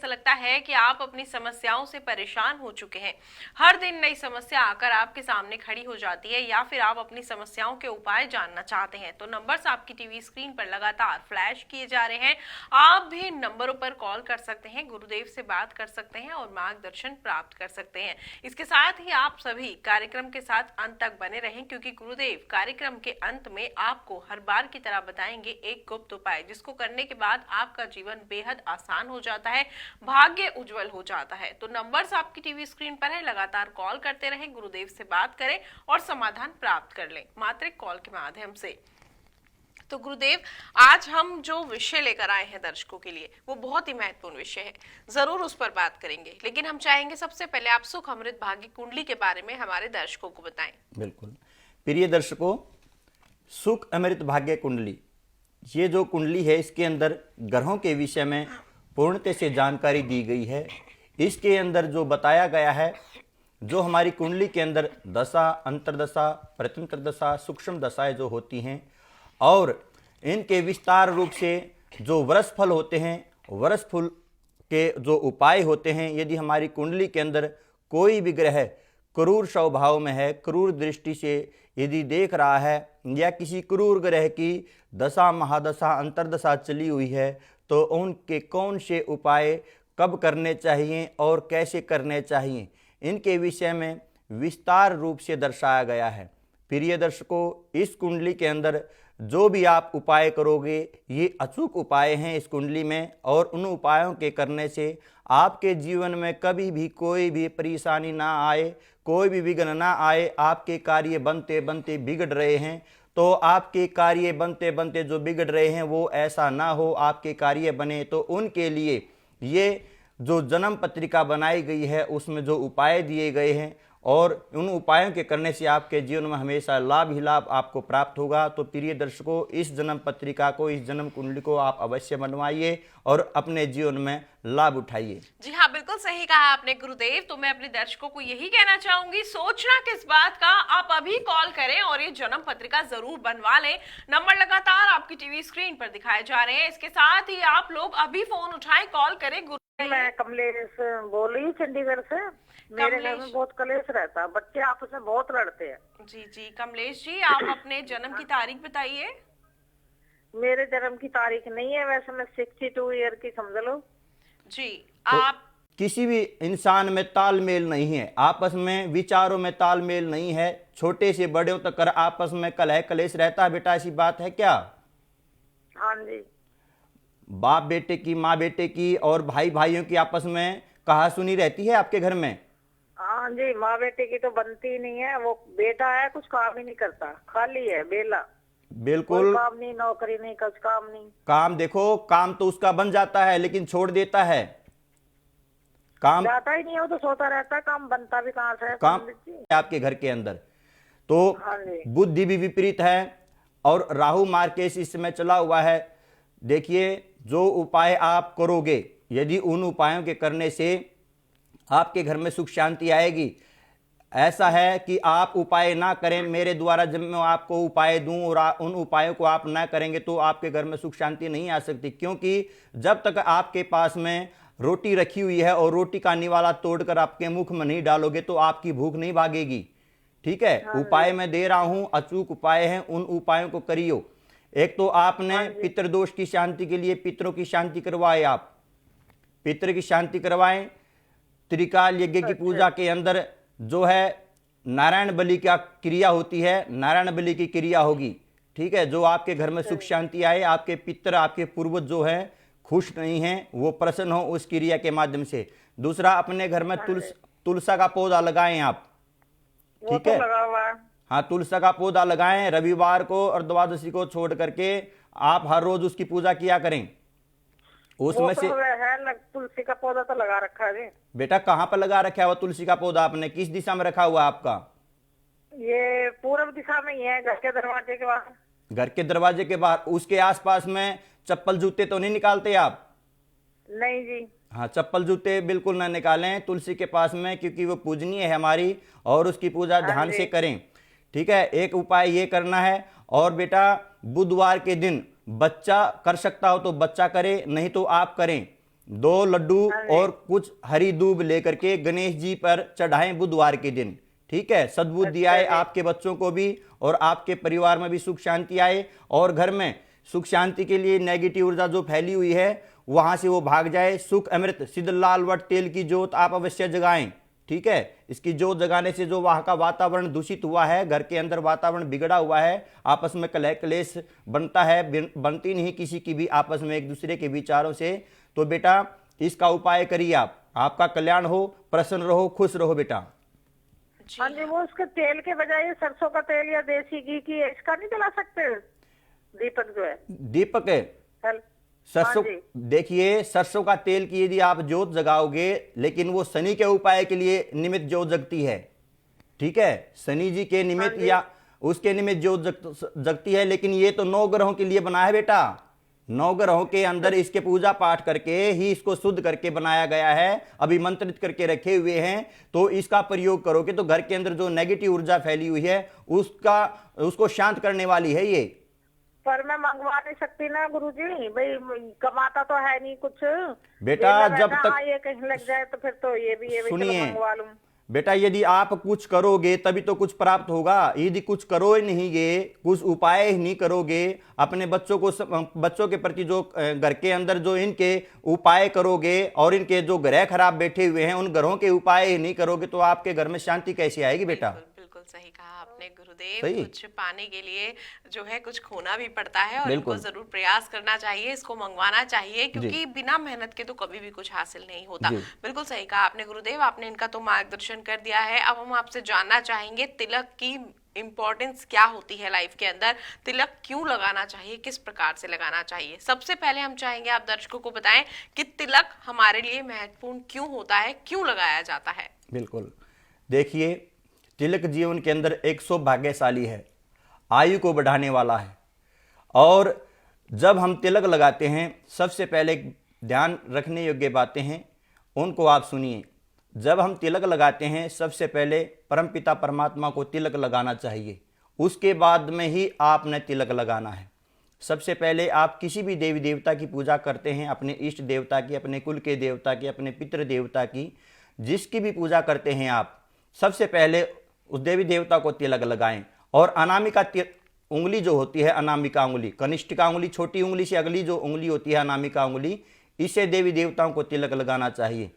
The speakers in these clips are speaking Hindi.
ऐसा लगता है कि आप अपनी समस्याओं से परेशान हो चुके हैं, हर दिन नई समस्या आकर आपके सामने खड़ी हो जाती है, या फिर आप अपनी समस्याओं के उपाय जानना चाहते हैं, तो नंबर्स आपकी टीवी स्क्रीन पर लगातार फ्लैश किए जा रहे हैं। आप भी नंबरों पर कॉल कर सकते हैं, गुरुदेव से बात कर सकते हैं और मार्गदर्शन प्राप्त कर सकते हैं। इसके साथ ही आप सभी कार्यक्रम के साथ अंत तक बने रहें, क्योंकि गुरुदेव कार्यक्रम के अंत में आपको हर बार की तरह बताएंगे एक गुप्त उपाय, जिसको करने के बाद आपका जीवन बेहद आसान हो जाता है, भाग्य उज्जवल हो जाता है। तो नंबर्स आपकी टीवी स्क्रीन पर है, लगातार कॉल करते रहें, गुरुदेव से बात करें और समाधान प्राप्त कर लें मात्र एक कॉल के माध्यम से। तो गुरुदेव, आज हम जो विषय लेकर आए हैं दर्शकों के लिए वो बहुत ही महत्वपूर्ण विषय है, जरूर उस पर बात करेंगे, लेकिन हम चाहेंगे सबसे पहले आप सुख अमृत भाग्य कुंडली के बारे में हमारे दर्शकों को बताएं। बिल्कुल प्रिय दर्शकों, सुख अमृत भाग्य कुंडली, ये जो कुंडली है इसके अंदर ग्रहों के विषय में पूर्णतः से जानकारी दी गई है। इसके अंदर जो बताया गया है, जो हमारी कुंडली के अंदर दशा, अंतरदशा, प्रत्यंतर दशा, सूक्ष्म दशाएं जो होती हैं और इनके विस्तार रूप से जो वर्ष फल होते हैं, वर्ष फल के जो उपाय होते हैं, यदि हमारी कुंडली के अंदर कोई भी ग्रह क्रूर स्वभाव में है, क्रूर दृष्टि से यदि देख रहा है, या किसी क्रूर ग्रह की दशा, महादशा, अंतरदशा चली हुई है, तो उनके कौन से उपाय कब करने चाहिए और कैसे करने चाहिए, इनके विषय में विस्तार रूप से दर्शाया गया है। प्रिय दर्शकों, इस कुंडली के अंदर जो भी आप उपाय करोगे ये अचूक उपाय हैं इस कुंडली में, और उन उपायों के करने से आपके जीवन में कभी भी कोई भी परेशानी ना आए, कोई भी विघ्न ना आए। आपके कार्य बनते बनते बिगड़ रहे हैं तो आपके कार्य बनते बनते जो बिगड़ रहे हैं वो ऐसा ना हो, आपके कार्य बने, तो उनके लिए ये जो जन्म पत्रिका बनाई गई है उसमें जो उपाय दिए गए हैं, और उन उपायों के करने से आपके जीवन में हमेशा लाभ ही लाभ आपको प्राप्त होगा। तो प्रिय दर्शकों, इस जन्म पत्रिका को, इस जन्म कुंडली को आप अवश्य बनवाइए और अपने जीवन में लाभ उठाइए। जी हाँ, बिल्कुल सही कहा आपने गुरुदेव। तो मैं अपने दर्शकों को यही कहना चाहूंगी, सोचना किस बात का, आप अभी कॉल करें और ये जन्म पत्रिका जरूर बनवा लें। नंबर लगातार आपकी टीवी स्क्रीन पर दिखाए जा रहे हैं, इसके साथ ही आप लोग अभी फोन उठाएं, कॉल करें। मैं कमलेश बोल रही हूँ चंडीगढ़ से। मेरे घर में बहुत कलेश रहता है, बच्चे आपस में बहुत लड़ते हैं। जी जी कमलेश जी, आप अपने जन्म की तारीख बताइए। मेरे जन्म की तारीख नहीं है, वैसे मैं 62 ईयर की समझ लो। जी तो आप किसी भी इंसान में तालमेल नहीं है, आपस में विचारों में तालमेल नहीं है, छोटे से बड़े तक कर आपस में कलह कलेश रहता है। बेटा ऐसी बात है क्या? हाँ जी। बाप बेटे की, माँ बेटे की और भाई भाइयों की आपस में कहा सुनी रहती है आपके घर में? हाँ जी, माँ बेटे की तो बनती ही नहीं है। वो बेटा है, कुछ काम ही नहीं करता, खाली है, बेला। बिल्कुल, कोई काम नहीं, नौकरी नहीं, कुछ काम नहीं। काम देखो, काम तो उसका बन जाता है लेकिन छोड़ देता है। काम जाता ही नहीं है, वो तो सोता रहता है, काम बनता भी कहाँ से है? काम आपके घर के अंदर तो हाँ जी। बुद्धि भी विपरीत है और राहु मार्केश इस समय चला हुआ है। देखिए, जो उपाय आप करोगे, यदि उन उपायों के करने से आपके घर में सुख शांति आएगी। ऐसा है कि आप उपाय ना करें, मेरे द्वारा जब मैं आपको उपाय दूं और उन उपायों को आप ना करेंगे तो आपके घर में सुख शांति नहीं आ सकती, क्योंकि जब तक आपके पास में रोटी रखी हुई है और रोटी का निवाला तोड़कर आपके मुख में नहीं डालोगे तो आपकी भूख नहीं भागेगी। ठीक है, उपाय मैं दे रहा हूं, अचूक उपाय हैं, उन उपायों को करियो। एक तो आपने पितृदोष की शांति के लिए पितरों की शांति करवाए, आप पितृ की शांति करवाएं। त्रिकाल यज्ञ की पूजा के अंदर जो है नारायण बलि का क्रिया होती है, नारायण बलि की क्रिया होगी। ठीक है, जो आपके घर में सुख शांति आए, आपके पितर, आपके पूर्वज जो है खुश नहीं हैं, वो प्रसन्न हो उस क्रिया के माध्यम से। दूसरा, अपने घर में तुलसा का पौधा लगाएं आप। ठीक है, हाँ, तुलसा का पौधा लगाएं। रविवार को और द्वादशी को छोड़ करके आप हर रोज उसकी पूजा किया करें। उसमें से तुलसी का पौधा तो लगा रखा है। बेटा कहाँ पर लगा रखा है वो तुलसी का पौधा? आपने किस दिशा में रखा हुआ आपका? ये पूर्व दिशा में ही है, घर के दरवाजे के बाहर। घर के दरवाजे के बाहर। उसके आसपास में चप्पल जूते तो नहीं निकालते आप? नहीं जी। हाँ, चप्पल जूते बिल्कुल ना निकालें तुलसी के पास में, क्योंकि वो पूजनीय है हमारी, और उसकी पूजा ध्यान से करें। ठीक है, एक उपाय ये करना है। और बेटा, बुधवार के दिन बच्चा कर सकता हो तो बच्चा करे, नहीं तो आप करें। 2 लड्डू और कुछ हरी दूब लेकर के गणेश जी पर चढ़ाएं बुधवार के दिन। ठीक है, सद्बुद्धि आए आपके बच्चों को भी और आपके परिवार में भी सुख शांति आए और घर में सुख शांति के लिए नेगेटिव ऊर्जा जो फैली हुई है वहां से वो भाग जाए। सुख अमृत सिद्ध लाल वट तेल की जोत आप अवश्य जगाएं। ठीक है, इसकी जोत जगाने से जो वहां का वातावरण दूषित हुआ है, घर के अंदर वातावरण बिगड़ा हुआ है, आपस में कलह क्लेश बनता है, बनती नहीं किसी की भी आपस में एक दूसरे के विचारों से, तो बेटा इसका उपाय करिए आप, आपका कल्याण हो, प्रसन्न रहो, खुश रहो बेटा। हाँ जी, वो उसके तेल के बजाय सरसों का तेल या देसी घी की इसका नहीं जला सकते? दीपक जो है, दीपक है सरसों, देखिए सरसों का तेल की यदि आप जोत जगाओगे, लेकिन वो शनि के उपाय के लिए निमित्त जोत जगती है। ठीक है, शनि जी के निमित्त या उसके निमित्त जोत जगती है, लेकिन ये तो 9 ग्रहों के लिए बना है बेटा। 9 ग्रहों के अंदर इसके पूजा पाठ करके ही इसको शुद्ध करके बनाया गया है, अभिमंत्रित करके रखे हुए हैं। तो इसका प्रयोग करोगे तो घर के अंदर जो नेगेटिव ऊर्जा फैली हुई है उसको शांत करने वाली है ये। पर मैं मंगवा नहीं सकती ना गुरुजी, भाई कमाता तो है नहीं कुछ बेटा। जब तक ये कहीं लग जाए तो फिर तो ये भी सुनिए मंगवा लूं। बेटा, यदि आप कुछ करोगे तभी तो कुछ प्राप्त होगा। यदि कुछ करो ही नहीं गे, कुछ उपाय ही नहीं करोगे, अपने बच्चों के प्रति जो घर के अंदर जो इनके उपाय करोगे और इनके जो ग्रह खराब बैठे हुए हैं उन ग्रहों के उपाय ही नहीं करोगे तो आपके घर में शांति कैसे आएगी बेटा? बिल्कुल सही कहा आपने गुरुदेव। कुछ पाने के लिए जो है कुछ खोना भी पड़ता है और इनको जरूर प्रयास करना चाहिए, इसको मंगवाना चाहिए, क्योंकि बिना मेहनत के तो कभी भी कुछ हासिल नहीं होता। बिल्कुल सही कहा आपने गुरुदेव, आपने इनका तो मार्गदर्शन कर दिया है। अब हम आपसे जानना चाहेंगे तिलक की इम्पोर्टेंस क्या होती है लाइफ के अंदर, तिलक क्यों लगाना चाहिए, किस प्रकार से लगाना चाहिए। सबसे पहले हम चाहेंगे आप दर्शकों को बताएं कि तिलक हमारे लिए महत्वपूर्ण क्यों होता है, क्यों लगाया जाता है। बिल्कुल, देखिए तिलक जीवन के अंदर एक सौभाग्यशाली है, आयु को बढ़ाने वाला है। और जब हम तिलक लगाते हैं, सबसे पहले ध्यान रखने योग्य बातें हैं, उनको आप सुनिए। जब हम तिलक लगाते हैं, सबसे पहले परमपिता परमात्मा को तिलक लगाना चाहिए, उसके बाद में ही आपने तिलक लगाना है। सबसे पहले आप किसी भी देवी देवता की पूजा करते हैं, अपने इष्ट देवता की, अपने कुल के देवता की, अपने पितृ देवता की, जिसकी भी पूजा करते हैं आप, सबसे पहले उस देवी देवता को तिलक लगाएं। और अनामिका उंगली जो होती है, अनामिका उंगली, कनिष्ठिका उंगली, छोटी उंगली से अगली जो उंगली होती है अनामिका उंगली, इसे देवी देवताओं को तिलक लगाना चाहिए।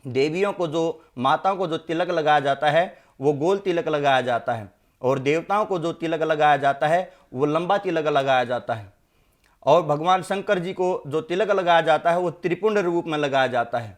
देवियों को जो, माताओं को जो तिलक लगाया जाता है वो गोल तिलक लगाया जाता है, और देवताओं को जो तिलक लगाया जाता है वो लंबा तिलक लगाया जाता है। और भगवान शंकर जी को जो तिलक लगाया जाता है वो त्रिपुंड रूप में लगाया जाता है।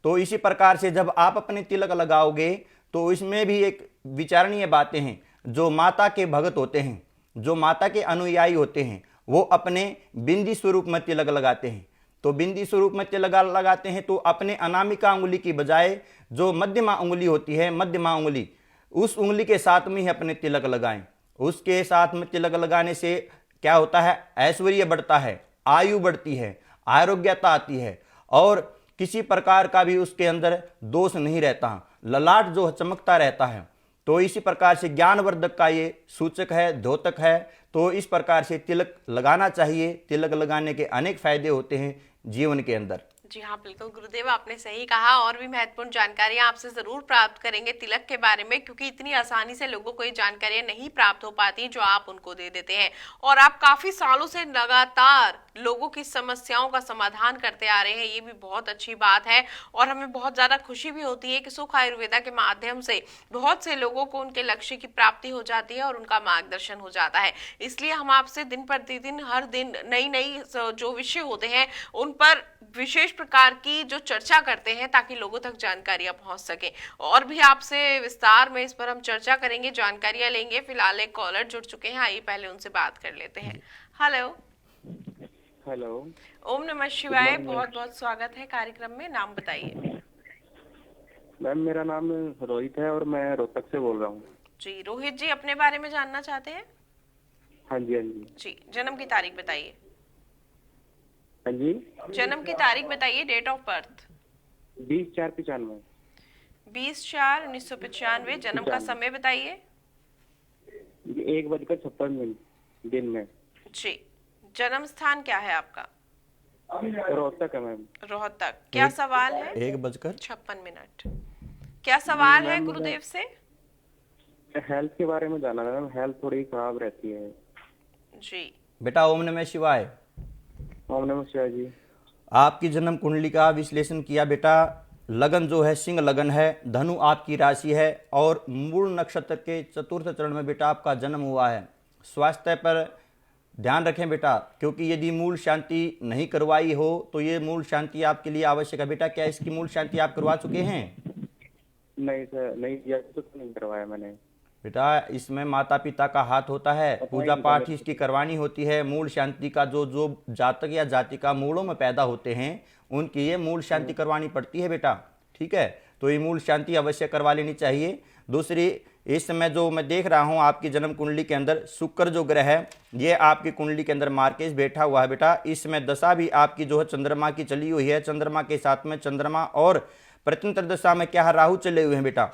तो इसी प्रकार से जब आप अपने तिलक लगाओगे तो इसमें भी एक विचारणीय बातें हैं। जो माता के भगत होते हैं, जो माता के अनुयायी होते हैं, वो अपने बिंदी स्वरूप में तिलक लगाते हैं। तो बिंदी स्वरूप में तिलक लगाते हैं तो अपने अनामिका उंगली की बजाय जो मध्यमा उंगली होती है, मध्यमा उंगली, उस उंगली के साथ में ही अपने तिलक लगाएं। उसके साथ में तिलक लगाने से क्या होता है, ऐश्वर्य बढ़ता है, आयु बढ़ती है, आरोग्यता आती है, और किसी प्रकार का भी उसके अंदर दोष नहीं रहता, ललाट जो चमकता रहता है। तो इसी प्रकार से ज्ञानवर्धक का ये सूचक है, द्योतक है। तो इस प्रकार से तिलक लगाना चाहिए। तिलक लगाने के अनेक फायदे होते हैं जीवन के अंदर। जी हाँ, बिल्कुल गुरुदेव, आपने सही कहा। और भी महत्वपूर्ण जानकारियां आपसे जरूर प्राप्त करेंगे तिलक के बारे में, क्योंकि इतनी आसानी से लोगों को ये जानकारियां नहीं प्राप्त हो पाती जो आप उनको दे देते हैं। और आप काफी सालों से लगातार लोगों की समस्याओं का समाधान करते आ रहे हैं, ये भी बहुत अच्छी बात है। और हमें बहुत ज्यादा खुशी भी होती है कि सुख आयुर्वेदा के माध्यम से बहुत से लोगों को उनके लक्ष्य की प्राप्ति हो जाती है और उनका मार्गदर्शन हो जाता है। इसलिए हम आपसे दिन प्रतिदिन, हर दिन नई नई जो विषय होते हैं उन पर विशेष प्रकार की जो चर्चा करते हैं, ताकि लोगों तक जानकारियां पहुंच सके। और भी आपसे विस्तार में इस पर हम चर्चा करेंगे, जानकारियां लेंगे। फिलहाल एक कॉलर जुड़ चुके हैं, आइए पहले उनसे बात कर लेते हैं। हेलो। हेलो, ओम नमः शिवाय, बहुत बहुत स्वागत है कार्यक्रम में। नाम बताइए। मैम मेरा नाम रोहित है और मैं रोहतक से बोल रहा हूँ। जी रोहित जी, अपने बारे में जानना चाहते हैं? हाँ जी, हाँ जी। जी, जन्म की तारीख बताइए। हाँ जी, जन्म की तारीख बताइए, डेट ऑफ बर्थ। 20/4/95। 20/4/1995। जन्म का समय बताइए। 1:56 दिन में। जी, जन्म स्थान क्या है आपका? रोहतक है मैम। रोहतक। क्या सवाल है? 1:56 क्या सवाल है मैम, गुरुदेव से? हेल्थ के बारे में जानना था मैम, हेल्थ थोड़ी खराब रहती है। जी। बेटा ओम नमः शिवाय। ओम नमः शिवाय जी। आपकी जन्म कुंडली का विश्लेषण किया बेटा। लगन जो है सिंह लगन है, धनु आपकी राशि है और मूल नक्षत्र के चतुर्थ चरण में बेटा आपका जन्म हुआ है। स्वास्थ्य पर ध्यान रखें बेटा, क्योंकि यदि मूल शांति नहीं करवाई हो तो ये मूल शांति आपके लिए आवश्यक है बेटा। क्या इसकी मूल शांति आप करवा चुके हैं? नहीं सर, नहीं किया तो नहीं करवाया मैंने। बेटा इसमें माता पिता का हाथ होता है, पूजा पाठ ही इसकी करवानी होती है। मूल शांति का जो जो जातक या जाति का मूलों में पैदा होते हैं उनकी ये मूल शांति करवानी पड़ती है बेटा। ठीक है, तो ये मूल शांति अवश्य करवा लेनी चाहिए। दूसरी, इस समय जो मैं देख रहा हूँ आपकी जन्म कुंडली के अंदर शुक्र जो ग्रह है ये आपकी कुंडली के अंदर मार्केज बैठा हुआ है बेटा। इस समय दशा भी आपकी जो है चंद्रमा की चली हुई है। चंद्रमा के साथ में चंद्रमा और प्रत्यंतर दशा में क्या है, राहु चले हुए हैं बेटा।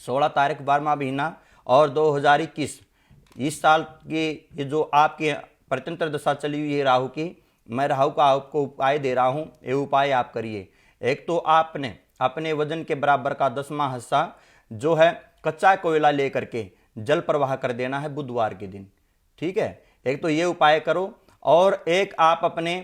16 तारीख 12वां महीना और 2021 इस साल की ये जो आपकी प्रत्यंतर दशा चली हुई है राहु की, मैं राहु का आपको उपाय दे रहा हूँ। ये उपाय आप करिए। एक तो आपने अपने वजन के बराबर का 10वां हिस्सा जो है कच्चा कोयला लेकर के जल प्रवाह कर देना है बुधवार के दिन। ठीक है, एक तो ये उपाय करो। और एक आप अपने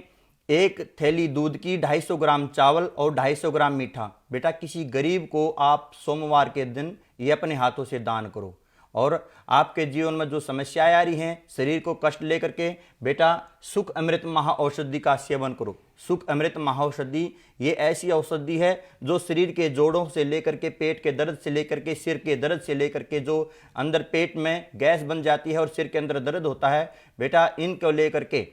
1 थैली दूध की 250 ग्राम चावल और 250 ग्राम मीठा बेटा किसी गरीब को आप सोमवार के दिन ये अपने हाथों से दान करो। और आपके जीवन में जो समस्याएं आ रही हैं, शरीर को कष्ट लेकर के बेटा सुख अमृत महाऔषधि का सेवन करो। सुख अमृत महाऔषधि ये ऐसी औषधि है जो शरीर के जोड़ों से लेकर के पेट के दर्द से लेकर के सिर के दर्द से लेकर के जो अंदर पेट में गैस बन जाती है और सिर के अंदर दर्द होता है बेटा, इनको लेकर के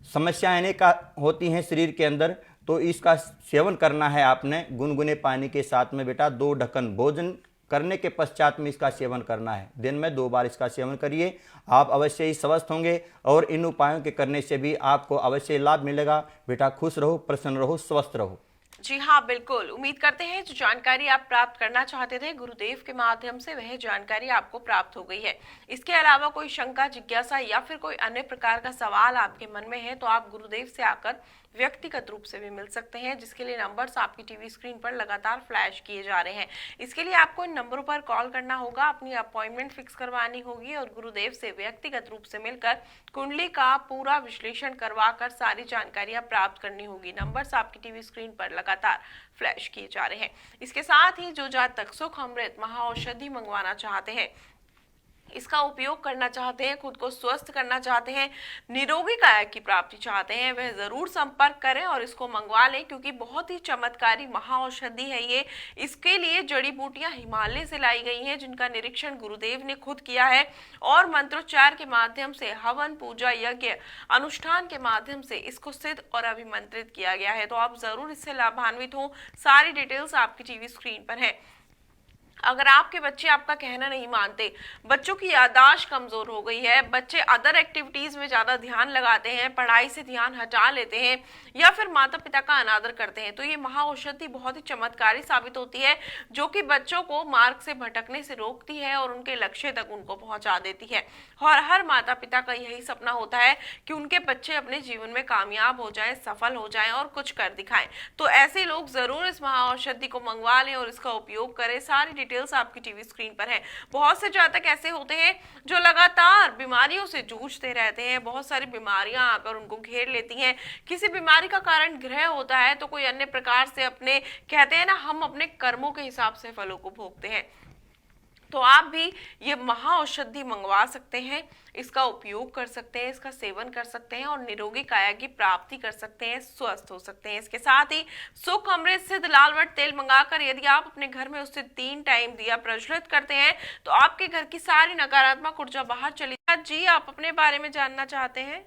समस्याएं अनेक होती हैं शरीर के अंदर, तो इसका सेवन करना है आपने गुनगुने पानी के साथ में बेटा। 2 ढक्कन भोजन करने के पश्चात में इसका सेवन करना है। दिन में 2 बार इसका सेवन करिए, आप अवश्य ही स्वस्थ होंगे और इन उपायों के करने से भी आपको अवश्य लाभ मिलेगा बेटा। खुश रहो, प्रसन्न रहो, स्वस्थ रहो। जी हाँ, बिल्कुल। उम्मीद करते हैं जो जानकारी आप प्राप्त करना चाहते थे गुरुदेव के माध्यम से वह जानकारी आपको प्राप्त हो गई है। इसके अलावा कोई शंका, जिज्ञासा या फिर कोई अन्य प्रकार का सवाल आपके मन में है तो आप गुरुदेव से आकर व्यक्तिगत रूप से भी मिल सकते हैं, जिसके लिए नंबर्स आपकी टीवी स्क्रीन पर लगातार फ्लैश किए जा रहे हैं। इसके लिए आपको इन नंबरों पर कॉल करना होगा, अपनी अपॉइंटमेंट फिक्स करवानी होगी और गुरुदेव से व्यक्तिगत रूप से मिलकर कुंडली का पूरा विश्लेषण करवाकर सारी जानकारियां प्राप्त करनी होगी। नंबर्स आपकी टीवी स्क्रीन पर लगातार फ्लैश किए जा रहे हैं। इसके साथ ही जो जातक सुख अमृत महाऔषधि मंगवाना चाहते हैं, इसका उपयोग करना चाहते हैं, खुद को स्वस्थ करना चाहते हैं, निरोगी काया की प्राप्ति चाहते हैं, वह जरूर संपर्क करें और इसको मंगवा लें, क्योंकि बहुत ही चमत्कारी महाऔषधि है ये। इसके लिए जड़ी बूटियां हिमालय से लाई गई हैं, जिनका निरीक्षण गुरुदेव ने खुद किया है और मंत्रोच्चार के माध्यम से, हवन पूजा यज्ञ अनुष्ठान के माध्यम से इसको सिद्ध और अभिमंत्रित किया गया है। तो आप जरूर इससे लाभान्वित हो। सारी डिटेल्स आपकी टीवी स्क्रीन पर है। अगर आपके बच्चे आपका कहना नहीं मानते, बच्चों की याददाश्त कमजोर हो गई है, बच्चे अदर एक्टिविटीज में ज्यादा ध्यान लगाते हैं, पढ़ाई से ध्यान हटा लेते हैं या फिर माता पिता का अनादर करते हैं, तो ये महाऔषधि बहुत ही चमत्कारी साबित होती है, जो कि बच्चों को मार्ग से भटकने से रोकती है और उनके लक्ष्य तक उनको पहुंचा देती है। और हर माता पिता का यही सपना होता है कि उनके बच्चे अपने जीवन में कामयाब हो जाएं, सफल हो जाएं और कुछ कर दिखाएं। तो ऐसे लोग जरूर इस महाऔषधि को मंगवा लें और इसका उपयोग करें। सारी डिटेल्स आपकी टीवी स्क्रीन पर है। बहुत से जातक ऐसे होते हैं जो लगातार बीमारियों से जूझते रहते हैं, बहुत सारी बीमारियां आकर उनको घेर लेती हैं। किसी बीमारी का कारण ग्रह होता है तो कोई अन्य प्रकार से अपने, कहते हैं ना, हम अपने कर्मों के हिसाब से फलों को भोगते हैं। तो आप भी ये महाऔषधि मंगवा सकते हैं, इसका उपयोग कर सकते हैं, इसका सेवन कर सकते हैं और निरोगी काया की प्राप्ति कर सकते हैं, स्वस्थ हो सकते हैं। इसके साथ ही सुख अमृत सिद्ध लालवट तेल मंगाकर यदि आप अपने घर में उससे 3 टाइम दिया प्रज्वलित करते हैं तो आपके घर की सारी नकारात्मक ऊर्जा बाहर चली जाए। जी, आप अपने बारे में जानना चाहते हैं?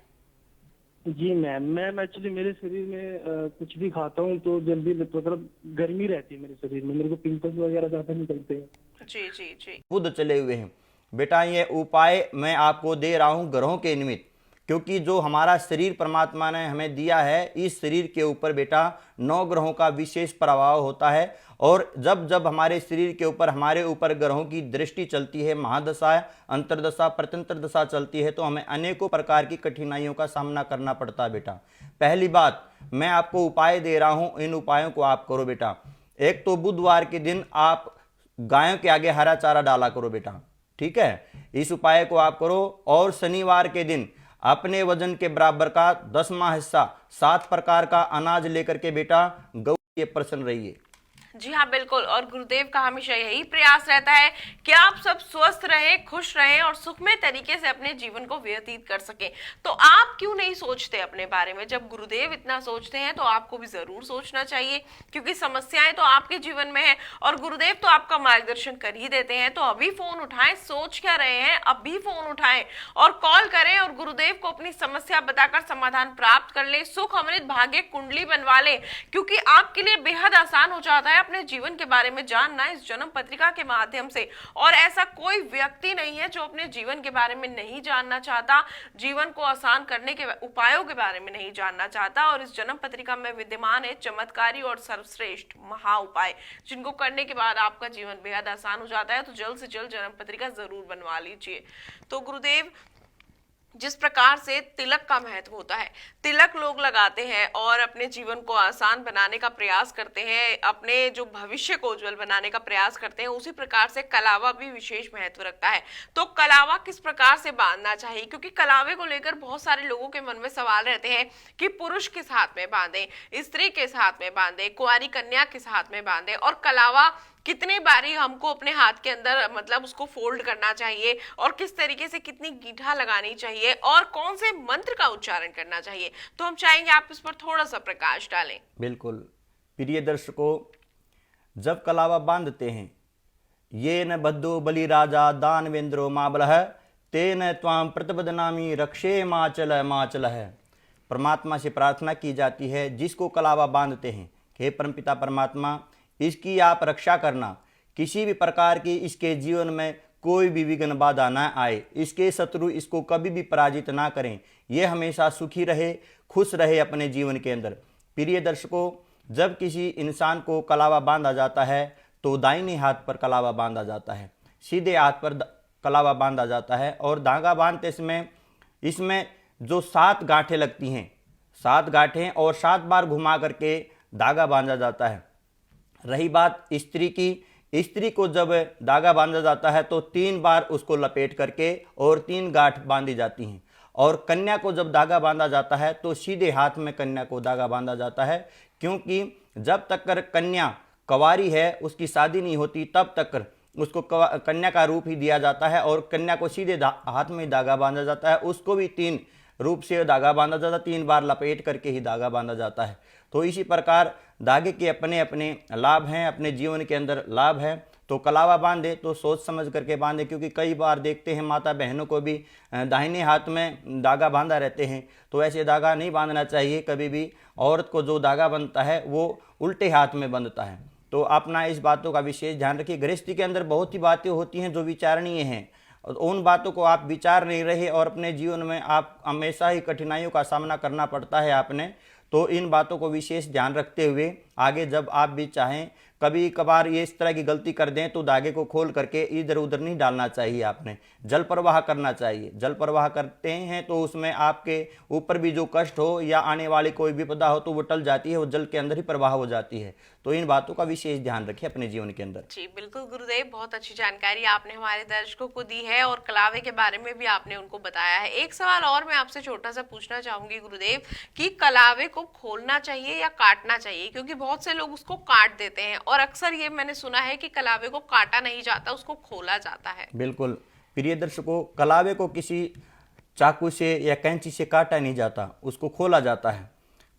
जी मैम एक्चुअली मेरे शरीर में कुछ भी खाता हूँ तो जल्दी मतलब गर्मी रहती है मेरे शरीर में, मेरे को पिंपल्स वगैरह ज्यादा निकलते हैं। जी जी जी। बुध चले हुए हैं बेटा। ये उपाय मैं आपको दे रहा हूं ग्रहों के निमित्त, क्योंकि जो हमारा शरीर परमात्मा ने हमें दिया है, इस शरीर के ऊपर बेटा 9 ग्रहों का विशेष प्रभाव होता है। और जब जब हमारे शरीर के ऊपर हमारे ऊपर ग्रहों की दृष्टि चलती है, महादशा, अंतर्दशा, प्रत्यंतर दशा चलती है, तो हमें अनेकों प्रकार की कठिनाइयों का सामना करना पड़ता है बेटा। पहली बात, मैं आपको उपाय दे रहा हूं, इन उपायों को आप करो बेटा। एक तो बुधवार के दिन आप गायों के आगे हरा चारा डाला करो बेटा, ठीक है, इस उपाय को आप करो। और शनिवार के दिन अपने वजन के बराबर का 10वां हिस्सा 7 प्रकार का अनाज लेकर के बेटा गौ के प्रसन्न रहिए। जी हाँ, बिल्कुल। और गुरुदेव का हमेशा यही प्रयास रहता है कि आप सब स्वस्थ रहें, खुश रहें और सुखमय तरीके से अपने जीवन को व्यतीत कर सकें। तो आप क्यों नहीं सोचते अपने बारे में? जब गुरुदेव इतना सोचते हैं तो आपको भी जरूर सोचना चाहिए, क्योंकि समस्याएं तो आपके जीवन में है और गुरुदेव तो आपका मार्गदर्शन कर ही देते हैं। तो अभी फोन उठाएं, सोच क्या रहे हैं, अभी फोन उठाएं और कॉल करें और गुरुदेव को अपनी समस्या बताकर समाधान प्राप्त कर ले, सुख अमृत भाग्य कुंडली बनवा ले, क्योंकि आपके लिए बेहद आसान हो जाता है अपने जीवन के बारे में जानना इस जन्म पत्रिका के माध्यम से। और ऐसा कोई व्यक्ति नहीं है जो अपने जीवन के बारे में नहीं जानना चाहता, जीवन को आसान करने के उपायों के बारे में नहीं जानना चाहता। और इस जन्म पत्रिका में विद्यमान है चमत्कारी और सर्वश्रेष्ठ महा उपाय, जिनको करने के बाद आपका जीवन बेहद आसान हो जाता है। तो जल्द से जल्द जन्म पत्रिका जरूर बनवा लीजिए। तो गुरुदेव, जिस प्रकार से तिलक का महत्व होता है, तिलक लोग लगाते हैं और अपने जीवन को आसान बनाने का प्रयास करते हैं, अपने जो भविष्य को उज्जवल बनाने का प्रयास करते हैं, उसी प्रकार से कलावा भी विशेष महत्व रखता है। तो कलावा किस प्रकार से बांधना चाहिए? क्योंकि कलावे को लेकर बहुत सारे लोगों के मन में सवाल रहते हैं कि पुरुष किस हाथ में बांधे, स्त्री किस हाथ में बांधे, कुंवारी कन्या किस हाथ में बांधे, और कलावा कितने बारी हमको अपने हाथ के अंदर मतलब उसको फोल्ड करना चाहिए, और किस तरीके से कितनी गीठा लगानी चाहिए, और कौन से मंत्र का उच्चारण करना चाहिए। तो हम चाहेंगे आप इस पर थोड़ा सा प्रकाश डालें। बिल्कुल प्रिय दर्शकों, जब कलावा बांधते हैं, ये न बद्धो बलि राजा दानवेंद्रो माबलह तेन त्वाम प्रतिपदनामी रक्षे माचल माचल है। परमात्मा से प्रार्थना की जाती है, जिसको कलावा बांधते हैं, हे परमपिता परमात्मा, इसकी आप रक्षा करना, किसी भी प्रकार की इसके जीवन में कोई भी विघ्न बाधा ना आए, इसके शत्रु इसको कभी भी पराजित ना करें, ये हमेशा सुखी रहे, खुश रहे अपने जीवन के अंदर। प्रिय दर्शकों, जब किसी इंसान को कलावा बांधा जाता है तो दाहिने हाथ पर कलावा बांधा जाता है, सीधे हाथ पर कलावा बांधा जाता है। और धागा बांधते समय इसमें जो 7 गांठें लगती हैं, 7 गांठें, और 7 बार घुमा करके धागा बांधा जाता है। रही बात स्त्री की, स्त्री को जब धागा बांधा जाता है तो 3 बार उसको लपेट करके और 3 गांठ बांधी जाती हैं। और कन्या को जब धागा बांधा जाता है तो सीधे हाथ में कन्या को धागा बांधा जाता है, क्योंकि जब तक कन्या कंवारी है, उसकी शादी नहीं होती, तब तक उसको कन्या का रूप ही दिया जाता है और कन्या को सीधे हाथ में धागा बांधा जाता है। उसको भी 3 रूप से धागा बांधा जाता है, 3 बार लपेट करके ही धागा बांधा जाता है। तो इसी प्रकार धागे के अपने अपने लाभ हैं, अपने जीवन के अंदर लाभ है। तो कलावा बांधे तो सोच समझ करके बांधे, क्योंकि कई बार देखते हैं माता बहनों को भी दाहिने हाथ में धागा बांधा रहते हैं, तो ऐसे धागा नहीं बांधना चाहिए कभी भी। औरत को जो धागा बनता है वो उल्टे हाथ में बंधता है। तो अपना इस बातों का विशेष ध्यान रखिए। गृहस्थी के अंदर बहुत ही बातें होती हैं जो विचारणीय हैं, उन बातों को आप विचार नहीं रहे और अपने जीवन में आप हमेशा ही कठिनाइयों का सामना करना पड़ता है आपने। तो इन बातों को विशेष ध्यान रखते हुए आगे जब आप भी चाहें, कभी कभार ये इस तरह की गलती कर दें तो धागे को खोल करके इधर उधर नहीं डालना चाहिए, आपने जल प्रवाह करना चाहिए। जल प्रवाह करते हैं तो उसमें आपके ऊपर भी जो कष्ट हो या आने वाली कोई विपदा हो तो वो टल जाती है, वो जल के अंदर ही प्रवाह हो जाती है। तो इन बातों का विशेष ध्यान रखिए अपने जीवन के अंदर। जी बिल्कुल गुरुदेव, बहुत अच्छी जानकारी आपने हमारे दर्शकों को दी है और कलावे के बारे में भी आपने उनको बताया है। एक सवाल और मैं आपसे छोटा सा पूछना चाहूंगी गुरुदेव, कि कलावे को खोलना चाहिए या काटना चाहिए? क्योंकि बहुत से लोग उसको काट देते हैं और अक्सर ये मैंने सुना है कि कलावे को काटा नहीं जाता, उसको खोला जाता है। बिल्कुल प्रिय दर्शकों, कलावे को किसी चाकू से या कैंची से काटा नहीं जाता, उसको खोला जाता है।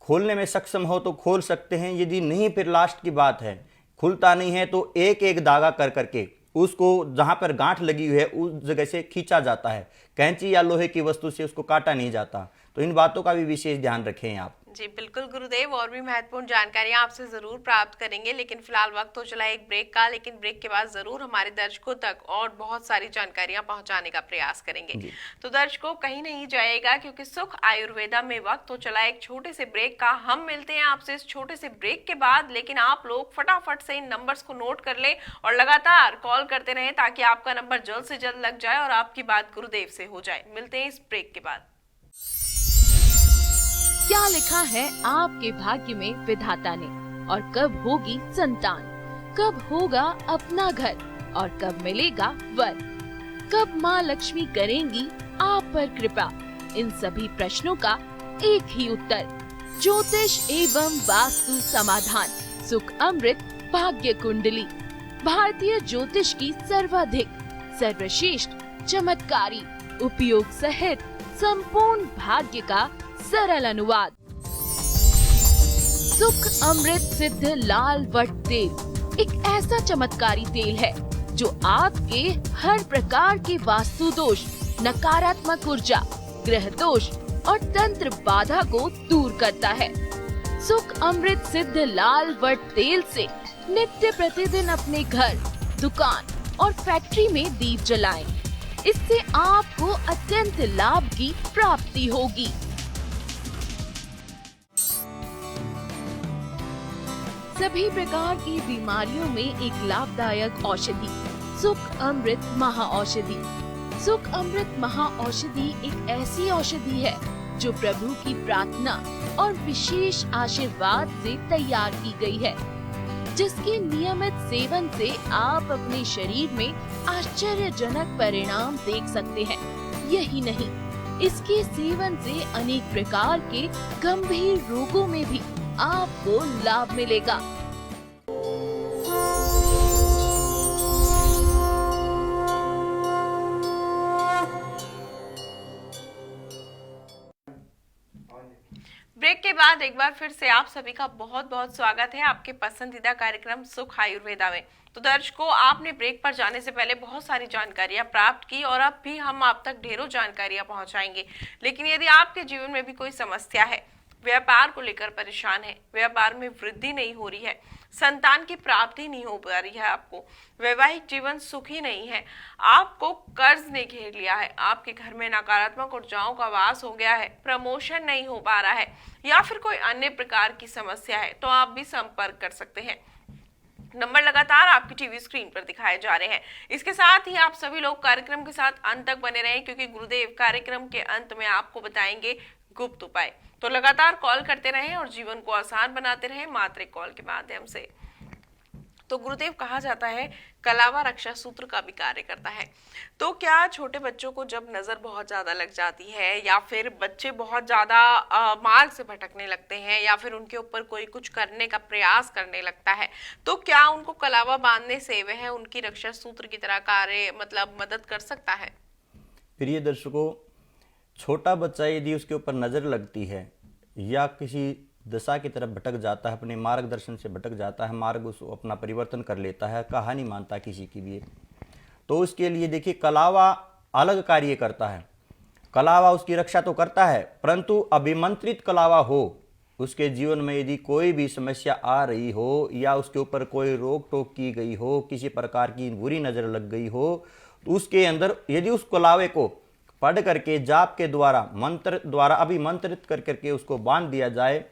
खोलने में सक्षम हो तो खोल सकते हैं, यदि नहीं फिर लास्ट की बात है, खुलता नहीं है तो एक एक धागा कर करके उसको जहां पर गांठ लगी हुई है उस जगह से खींचा जाता है। कैंची या लोहे की वस्तु से उसको काटा नहीं जाता। तो इन बातों का भी विशेष ध्यान रखें आप। जी बिल्कुल गुरुदेव, और भी महत्वपूर्ण जानकारियां आपसे जरूर प्राप्त करेंगे, लेकिन फिलहाल वक्त हो चला एक ब्रेक का। लेकिन ब्रेक के बाद जरूर हमारे दर्शकों तक और बहुत सारी जानकारियां पहुंचाने का प्रयास करेंगे। तो दर्शकों कहीं नहीं जाएगा, क्योंकि सुख आयुर्वेदा में वक्त हो चला एक छोटे से ब्रेक का। हम मिलते हैं आपसे इस छोटे से ब्रेक के बाद, लेकिन आप लोग फटाफट से इन नंबर्स को नोट कर लें और लगातार कॉल करते रहें ताकि आपका नंबर जल्द से जल्द लग जाए और आपकी बात गुरुदेव से हो जाए। मिलते हैं इस ब्रेक के बाद। क्या लिखा है आपके भाग्य में विधाता ने, और कब होगी संतान, कब होगा अपना घर और कब मिलेगा वर, कब माँ लक्ष्मी करेंगी आप पर कृपा, इन सभी प्रश्नों का एक ही उत्तर, ज्योतिष एवं वास्तु समाधान, सुख अमृत भाग्य कुंडली, भारतीय ज्योतिष की सर्वाधिक सर्वश्रेष्ठ चमत्कारी उपयोग सहित संपूर्ण भाग्य का सरल अनुवाद। सुख अमृत सिद्ध लाल वट तेल एक ऐसा चमत्कारी तेल है जो आपके हर प्रकार के वास्तु दोष, नकारात्मक ऊर्जा, ग्रह दोष और तंत्र बाधा को दूर करता है। सुख अमृत सिद्ध लाल वट तेल से नित्य प्रतिदिन अपने घर, दुकान और फैक्ट्री में दीप जलाएं। इससे आपको अत्यंत लाभ की प्राप्ति होगी। सभी प्रकार की बीमारियों में एक लाभदायक औषधि, सुख अमृत महाऔषधि। सुख अमृत महाऔषधि एक ऐसी औषधि है जो प्रभु की प्रार्थना और विशेष आशीर्वाद से तैयार की गई है, जिसके नियमित सेवन से आप अपने शरीर में आश्चर्यजनक परिणाम देख सकते हैं। यही नहीं, इसके सेवन से अनेक प्रकार के गंभीर रोगों में भी आपको लाभ मिलेगा। ब्रेक के बाद एक बार फिर से आप सभी का बहुत बहुत स्वागत है आपके पसंदीदा कार्यक्रम सुख आयुर्वेदा में। तो दर्शकों, आपने ब्रेक पर जाने से पहले बहुत सारी जानकारियां प्राप्त की और अब भी हम आप तक ढेरों जानकारियां पहुंचाएंगे। लेकिन यदि आपके जीवन में भी कोई समस्या है, व्यापार को लेकर परेशान है, व्यापार में वृद्धि नहीं हो रही है, संतान की प्राप्ति नहीं हो पा रही है, आपको वैवाहिक जीवन सुखी नहीं है, आपको कर्ज ने घेर लिया है, आपके घर में नकारात्मक ऊर्जाओं का वास हो गया है, प्रमोशन नहीं हो पा रहा है, या फिर कोई अन्य प्रकार की समस्या है, तो आप भी संपर्क कर सकते हैं। नंबर लगातार आपकी टीवी स्क्रीन पर दिखाए जा रहे हैं। इसके साथ ही आप सभी लोग कार्यक्रम के साथ अंत तक बने रहें, क्योंकि गुरुदेव कार्यक्रम के अंत में आपको बताएंगे गुप्त उपाय। तो लगातार कॉल करते रहें और जीवन को आसान बनाते रहें मात्र एक कॉल के माध्यम से। तो गुरुदेव, कहा जाता है कलावा रक्षा सूत्र का भी कार्य करता है। तो क्या छोटे बच्चों को जब नजर बहुत ज्यादा लग जाती है, या फिर बच्चे बहुत ज्यादा मार्ग से भटकने लगते हैं, या फिर उनके ऊपर कोई कुछ करने का प्रयास करने लगता है, तो क्या उनको कलावा बांधने से वह उनकी रक्षा सूत्र की तरह कार्य मदद कर सकता है? प्रिय दर्शकों, छोटा बच्चा यदि उसके ऊपर नज़र लगती है या किसी दशा की तरफ भटक जाता है, अपने मार्गदर्शन से भटक जाता है, मार्ग उसको अपना परिवर्तन कर लेता है, कहानी मानता किसी की भी, तो उसके लिए देखिए कलावा अलग कार्य करता है। कलावा उसकी रक्षा तो करता है, परंतु अभिमंत्रित कलावा हो, उसके जीवन में यदि कोई भी समस्या आ रही हो या उसके ऊपर कोई रोक टोक की गई हो, किसी प्रकार की बुरी नज़र लग गई हो, तो उसके अंदर यदि उस कलावे को पढ़ करके जाप के द्वारा, मंत्र द्वारा अभिमंत्रित कर करके उसको बांध दिया जाए,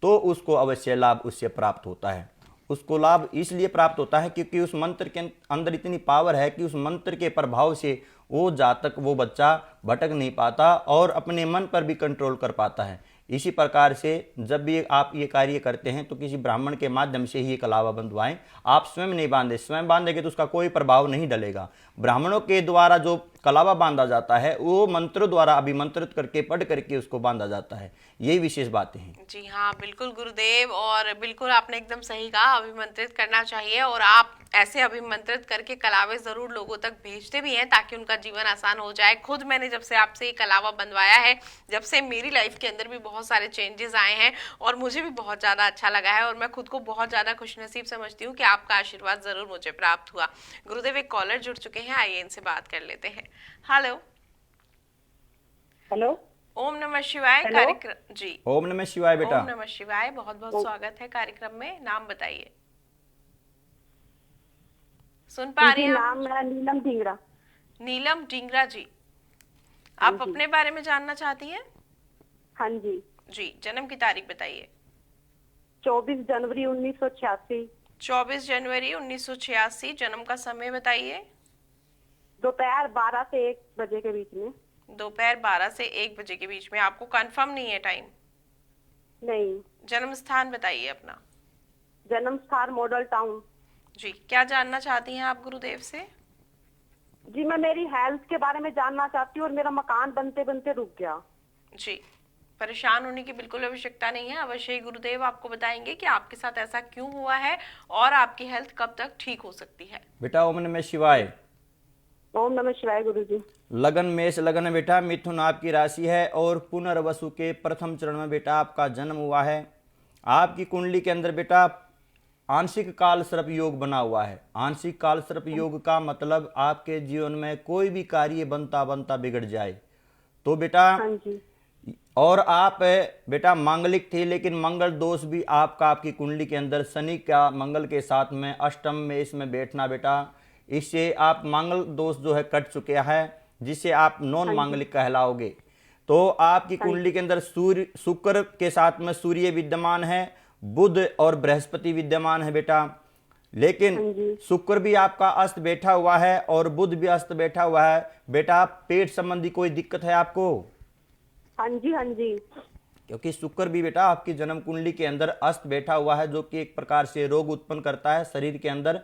तो उसको अवश्य लाभ उससे प्राप्त होता है। उसको लाभ इसलिए प्राप्त होता है क्योंकि उस मंत्र के अंदर इतनी पावर है कि उस मंत्र के प्रभाव से वो जातक, वो बच्चा भटक नहीं पाता और अपने मन पर भी कंट्रोल कर पाता है। इसी प्रकार से जब भी आप ये कार्य करते हैं तो किसी ब्राह्मण के माध्यम से ही ये कलावा बंधवाएं। आप स्वयं नहीं बांधे, स्वयं बांधेंगे तो उसका कोई प्रभाव नहीं डलेगा। ब्राह्मणों के द्वारा जो कलावा बांधा जाता है वो मंत्रों द्वारा अभिमंत्रित करके पढ़ करके उसको बांधा जाता है। यही विशेष बातें हैं। जी हाँ, बिल्कुल गुरुदेव, और बिल्कुल आपने एकदम सही कहा, अभिमंत्रित करना चाहिए। और आप ऐसे अभिमंत्रित करके कलावे जरूर लोगों तक भेजते भी हैं ताकि उनका जीवन आसान हो जाए। खुद मैंने जब से आपसे ये कलावा बनवाया है, जब से मेरी लाइफ के अंदर भी बहुत सारे चेंजेस आए हैं और मुझे भी बहुत ज्यादा अच्छा लगा है, और मैं खुद को बहुत ज्यादा खुशनसीब समझती हूँ कि आपका आशीर्वाद जरूर मुझे प्राप्त हुआ। गुरुदेव, एक कॉलर जुड़ चुके हैं, आइए इनसे बात कर लेते हैं। हेलो हेलो, ओम नमः शिवाय। हेलो? कार्यक्रम जी। ओम नमः शिवाय बेटा। ओम नमः शिवाय, बहुत बहुत स्वागत है कार्यक्रम में। नाम बताइए। सुन पा रही जी हैं आप? नाम मेरा नीलम ढींगरा। नीलम ढींगरा जी, आप अपने बारे में जानना चाहती हैं? हाँ जी। जी, जन्म की तारीख बताइए। 24 जनवरी 1986। 24 जनवरी 1986। जन्म का समय बताइए। दोपहर 12 से 1 बजे के बीच में। दोपहर 12 से 1 बजे के बीच में। आपको कंफर्म नहीं है टाइम? नहीं। जन्म स्थान बताइए अपना। जन्म स्थान मॉडल टाउन। जी, क्या जानना चाहती हैं आप गुरुदेव से? जी मैं मेरी हेल्थ के बारे में जानना चाहती हूँ और मेरा मकान बनते बनते रुक गया। जी, परेशान होने की बिल्कुल आवश्यकता नहीं है। अवश्य ही गुरुदेव आपको बताएंगे कि आपके साथ ऐसा क्यों हुआ है और आपकी हेल्थ कब तक ठीक हो सकती है। बेटा ओम नमः शिवाय। ओम नमः शिवाय गुरुजी। लगन मेष लगन है बेटा, मिथुन आपकी राशि है और पुनर्वसु के प्रथम चरण में बेटा आपका जन्म हुआ है। आपकी कुंडली के अंदर बेटा आंशिक काल सर्प योग बना हुआ है। आंशिक काल सर्प योग का मतलब आपके जीवन में कोई भी कार्य बनता बनता बिगड़ जाए। तो बेटा हाँ जी। और आप बेटा मांगलिक थे, लेकिन मंगल दोष भी आपकी कुंडली के अंदर शनि का मंगल के साथ में अष्टम में इसमें बैठना बेटा, इससे आप मंगल दोष जो है कट चुके हैं, जिससे आप नॉन मांगलिक कहलाओगे। तो आपकी कुंडली के अंदर सूर्य शुक्र के साथ में सूर्य विद्यमान है, बुध और बृहस्पति विद्यमान है बेटा। लेकिन शुक्र भी आपका अस्त बैठा हुआ है और बुध भी अस्त बैठा हुआ है बेटा। पेट संबंधी कोई दिक्कत है आपको? हाँ जी। हाँ जी। क्योंकि शुक्र भी बेटा आपकी जन्म कुंडली के अंदर अस्त बैठा हुआ है, जो कि एक प्रकार से रोग उत्पन्न करता है शरीर के अंदर,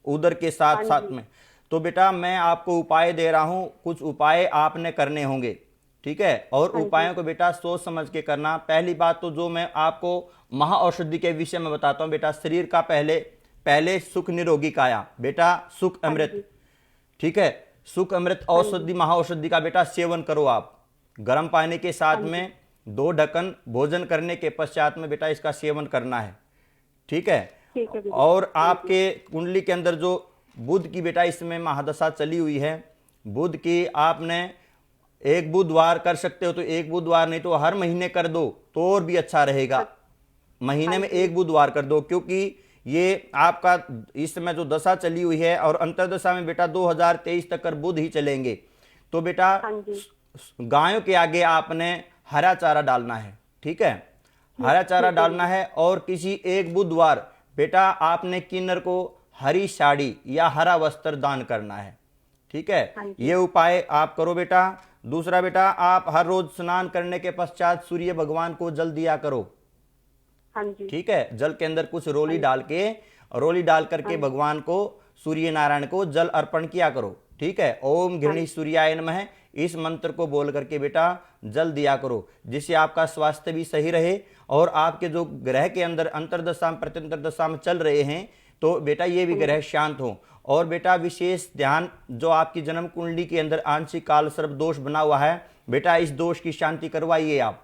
उदर के साथ साथ में। तो बेटा मैं आपको उपाय दे रहा हूं, कुछ उपाय आपने करने होंगे, ठीक है? और उपायों को बेटा सोच समझ के करना। पहली बात तो जो मैं आपको महाऔषधि के विषय में बताता हूं बेटा, शरीर का पहले सुख निरोगी काया बेटा, सुख अमृत, ठीक है? सुख अमृत औषधि महाऔषधि का बेटा सेवन करो आप। गर्म पानी के साथ में 2 ढक्कन भोजन करने के पश्चात में बेटा इसका सेवन करना है, ठीक है? ठीक है। और आपके कुंडली के अंदर जो बुध की बेटा इसमें महादशा चली हुई है, बुध की आपने एक बुधवार कर सकते हो तो एक बुधवार, नहीं तो हर महीने कर दो तो और भी अच्छा रहेगा। महीने में एक बुधवार कर दो, क्योंकि ये आपका इस समय जो दशा चली हुई है और अंतरदशा में बेटा 2023 तक कर बुध ही चलेंगे। तो बेटा गायों के आगे आपने हरा चारा डालना है, ठीक है? हरा चारा डालना है। और किसी एक बुधवार बेटा आपने किन्नर को हरी साड़ी या हरा वस्त्र दान करना है, ठीक है? ये उपाय आप करो बेटा। दूसरा बेटा, आप हर रोज स्नान करने के पश्चात सूर्य भगवान को जल दिया करो, ठीक है? जल के अंदर कुछ रोली डाल करके भगवान को, सूर्य नारायण को जल अर्पण किया करो, ठीक है? ओम घृणी सूर्याय नमः इस मंत्र को बोल करके बेटा जल दिया करो, जिससे आपका स्वास्थ्य भी सही रहे और आपके जो ग्रह के अंदर अंतरदशा में प्रत्यंतर दशा में चल रहे हैं तो बेटा ये भी ग्रह शांत हो। और बेटा विशेष ध्यान, जो आपकी जन्म कुंडली के अंदर आंशिक काल सर्प दोष बना हुआ है बेटा, इस दोष की शांति करवाइए आप,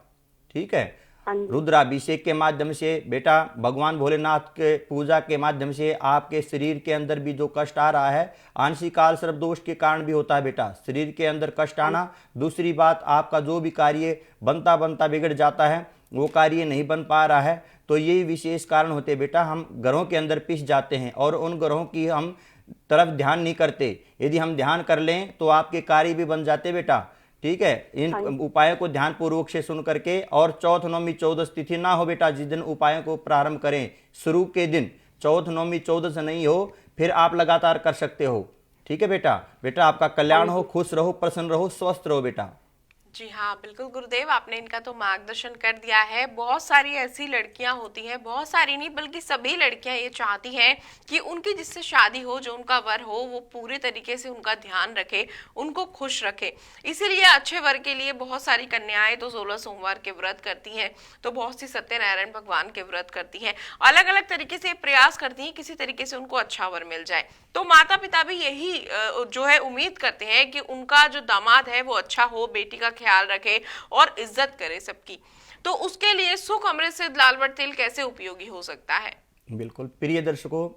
ठीक है? रुद्राभिषेक के माध्यम से बेटा, भगवान भोलेनाथ के पूजा के माध्यम से आपके शरीर के अंदर भी जो कष्ट आ रहा है आंशिक काल सर्प दोष के कारण भी होता है बेटा, शरीर के अंदर कष्ट आना। दूसरी बात, आपका जो भी कार्य बनता बनता बिगड़ जाता है वो कार्य नहीं बन पा रहा है, तो यही विशेष कारण होते हैं बेटा। हम ग्रहों के अंदर पिस जाते हैं और उन ग्रहों की हम तरफ ध्यान नहीं करते। यदि हम ध्यान कर लें तो आपके कार्य भी बन जाते बेटा, ठीक है? इन उपायों को ध्यान पूर्वक से सुन करके। और चौथ नौमी चौदस तिथि ना हो बेटा, जिस दिन उपायों को प्रारंभ करें शुरू के दिन चौथ नौमी चौदस नहीं हो, फिर आप लगातार कर सकते हो, ठीक है बेटा? बेटा आपका कल्याण हो, खुश रहो, प्रसन्न रहो, स्वस्थ रहो बेटा। जी हाँ, बिल्कुल गुरुदेव, आपने इनका तो मार्गदर्शन कर दिया है। बहुत सारी ऐसी लड़कियां होती हैं, बहुत सारी नहीं बल्कि सभी लड़कियां ये चाहती हैं कि उनकी जिससे शादी हो, जो उनका वर हो, वो पूरे तरीके से उनका ध्यान रखे, उनको खुश रखे। इसीलिए अच्छे वर के लिए बहुत सारी कन्याएं तो 16 सोमवार के व्रत करती हैं, तो बहुत सी सत्यनारायण भगवान के व्रत करती हैं, अलग अलग तरीके से प्रयास करती हैं किसी तरीके से उनको अच्छा वर मिल जाए। तो माता पिता भी यही जो है उम्मीद करते हैं कि उनका जो दामाद है वो अच्छा हो, बेटी का ख्याल रखे और इज्जत करे सबकी। तो उसके लिए सुख अमृत से लालबट तेल कैसे उपयोगी हो सकता है? बिल्कुल प्रिय दर्शकों,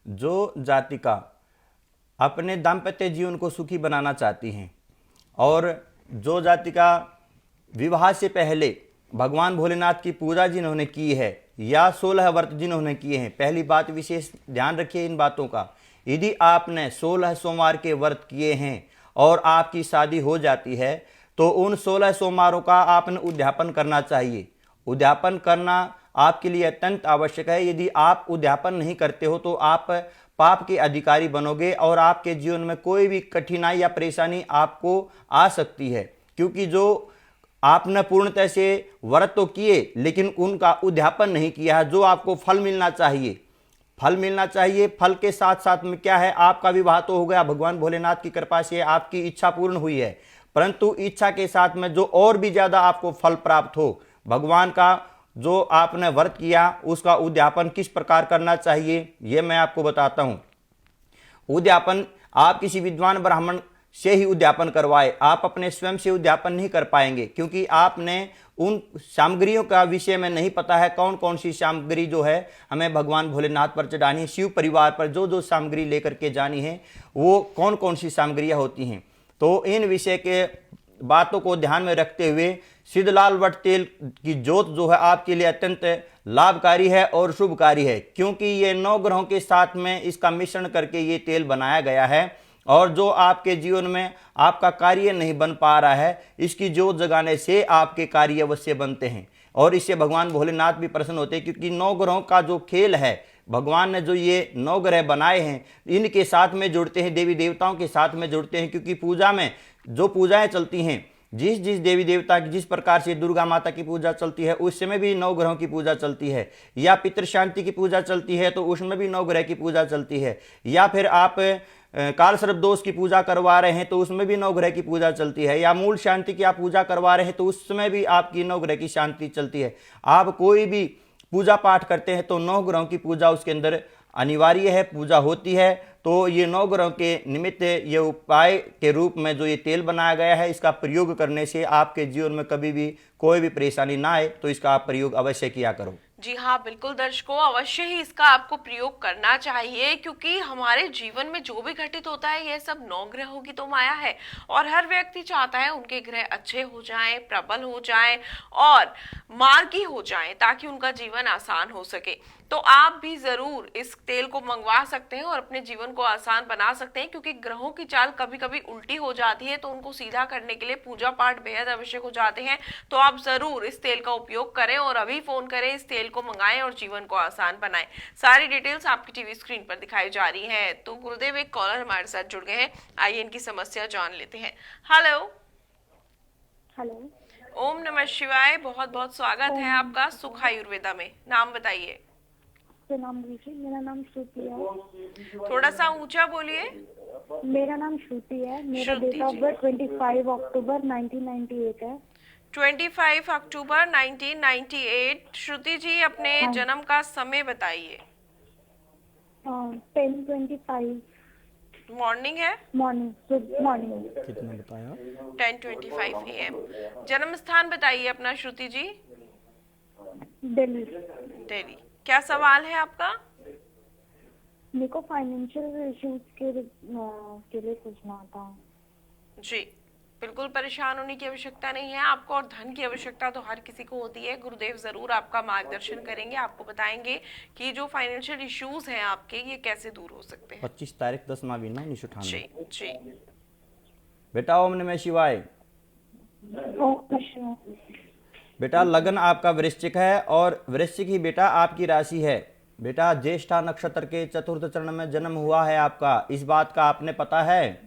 जो जातिका अपने दाम्पत्य जीवन को सुखी बनाना चाहती हैं और जो जातिका विवाह से पहले भगवान भोलेनाथ की पूजा जिन्होंने की है या 16 व्रत जिन्होंने किए हैं, पहली बात विशेष ध्यान रखिए इन बातों का। यदि आपने 16 सोमवार के व्रत किए हैं और आपकी शादी हो जाती है तो उन 16 सोमवारों का आपने उद्यापन करना चाहिए। उद्यापन करना आपके लिए अत्यंत आवश्यक है। यदि आप उद्यापन नहीं करते हो तो आप पाप के अधिकारी बनोगे और आपके जीवन में कोई भी कठिनाई या परेशानी आपको आ सकती है, क्योंकि जो आपने पूर्णतः से व्रत तो किए लेकिन उनका उद्यापन नहीं किया है। जो आपको फल मिलना चाहिए, फल मिलना चाहिए, फल के साथ साथ में क्या है, आपका विवाह तो हो गया, भगवान भोलेनाथ की कृपा से आपकी इच्छा पूर्ण हुई है, परंतु इच्छा के साथ में जो और भी ज़्यादा आपको फल प्राप्त हो, भगवान का जो आपने व्रत किया उसका उद्यापन किस प्रकार करना चाहिए ये मैं आपको बताता हूँ। उद्यापन आप किसी विद्वान ब्राह्मण से ही उद्यापन करवाए, आप अपने स्वयं से उद्यापन नहीं कर पाएंगे, क्योंकि आपने उन सामग्रियों का विषय में नहीं पता है कौन कौन सी सामग्री जो है हमें भगवान भोलेनाथ पर चढ़ानी है। शिव परिवार पर जो जो सामग्री लेकर के जानी है वो कौन कौन सी सामग्रियाँ होती हैं। तो इन विषय के बातों को ध्यान में रखते हुए सिद्धलाल वट तेल की जोत जो है आपके लिए अत्यंत लाभकारी है और शुभकारी है, क्योंकि ये 9 ग्रहों के साथ में इसका मिश्रण करके ये तेल बनाया गया है। और जो आपके जीवन में आपका कार्य नहीं बन पा रहा है, इसकी जोत जगाने से आपके कार्य अवश्य बनते हैं और इससे भगवान भोलेनाथ भी प्रसन्न होते हैं, क्योंकि 9 ग्रहों का जो खेल है, भगवान ने जो ये 9 ग्रह बनाए हैं इनके साथ में जुड़ते हैं, देवी देवताओं के साथ में जुड़ते हैं। क्योंकि पूजा में जो पूजाएं चलती हैं, जिस जिस देवी देवता की जिस प्रकार से दुर्गा माता की पूजा चलती है उस समय भी 9 ग्रहों की पूजा चलती है, या पितृ शांति की पूजा चलती है तो उसमें भी 9 ग्रह की पूजा चलती है, या फिर आप काल सर्प दोष की पूजा करवा रहे हैं तो उसमें भी 9 ग्रह की पूजा चलती है, या मूल शांति की आप पूजा करवा रहे हैं तो उसमें भी आपकी 9 ग्रह की शांति चलती है। आप कोई भी पूजा पाठ करते हैं तो 9 ग्रहों की पूजा उसके अंदर अनिवार्य है, पूजा होती है। तो ये 9 ग्रहों के निमित्त ये उपाय के रूप में जो ये तेल बनाया गया है, इसका प्रयोग करने से आपके जीवन में कभी भी कोई भी परेशानी ना आए, तो इसका आप प्रयोग अवश्य किया करो। जी हाँ, बिल्कुल दर्शकों, अवश्य ही इसका आपको प्रयोग करना चाहिए, क्योंकि हमारे जीवन में जो भी घटित होता है यह सब 9 ग्रहों की तो माया है और हर व्यक्ति चाहता है उनके ग्रह अच्छे हो जाएं, प्रबल हो जाएं और मार्गी हो जाएं, ताकि उनका जीवन आसान हो सके। तो आप भी जरूर इस तेल को मंगवा सकते हैं और अपने जीवन को आसान बना सकते हैं, क्योंकि ग्रहों की चाल कभी कभी उल्टी हो जाती है तो उनको सीधा करने के लिए पूजा पाठ बेहद आवश्यक हो जाते हैं। तो आप जरूर इस तेल का उपयोग करें और अभी फोन करें, इस तेल को मंगाएं और जीवन को आसान बनाएं। सारी डिटेल्स आपकी टीवी स्क्रीन पर दिखाई जा रही है। तो गुरुदेव, एक कॉलर हमारे साथ जुड़ गए हैं, आइए इनकी समस्या जान लेते हैं। हेलो हेलो, ओम नमः शिवाय, बहुत बहुत स्वागत है आपका सुख आयुर्वेदा में। नाम बताइए। नाम लीजिए। मेरा नाम श्रुति है। थोड़ा सा ऊंचा बोलिए। मेरा नाम श्रुति है। मेरा श्रुति डेट ऑफ जी। बर्थ 25 अक्टूबर 1998 है। 25 अक्टूबर 1998। श्रुति जी, अपने जन्म का समय बताइए। 10:25 मॉर्निंग है? Morning morning. कितने बताया? 10:25 AM। जन्म स्थान बताइए अपना श्रुति जी। दिल्ली। दिल्ली। क्या सवाल है आपका? मेरे को फाइनेंशियल इश्यूज के लिए पूछना था। जी, बिल्कुल परेशान होने की आवश्यकता नहीं है आपको, और धन की आवश्यकता तो हर किसी को होती है। गुरुदेव जरूर आपका मार्गदर्शन करेंगे, आपको बताएंगे कि जो फाइनेंशियल इश्यूज हैं आपके, ये कैसे दूर हो सकते हैं। 25 तारीख 10 महीना 1998। जी जी। बेटा ओम नमः शिवाय। अच्छा। बेटा लग्न आपका वृश्चिक है और वृश्चिक ही बेटा आपकी राशि है। बेटा ज्येष्ठा नक्षत्र के चतुर्थ चरण में जन्म हुआ है आपका, इस बात का आपने पता है?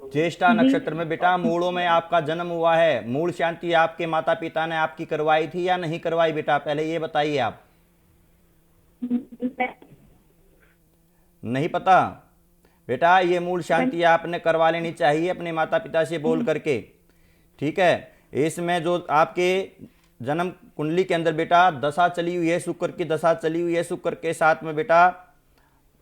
ज्येष्ठा नक्षत्र में बेटा मूलों में आपका जन्म हुआ है। मूल शांति आपके माता पिता ने आपकी करवाई थी या नहीं करवाई बेटा, पहले ये बताइए आप। नहीं पता? बेटा ये मूल शांति आपने करवा लेनी चाहिए अपने माता पिता से बोल करके, ठीक है। इसमें जो आपके जन्म कुंडली के अंदर बेटा दशा चली हुई है, शुक्र की दशा चली हुई है। शुक्र के साथ में बेटा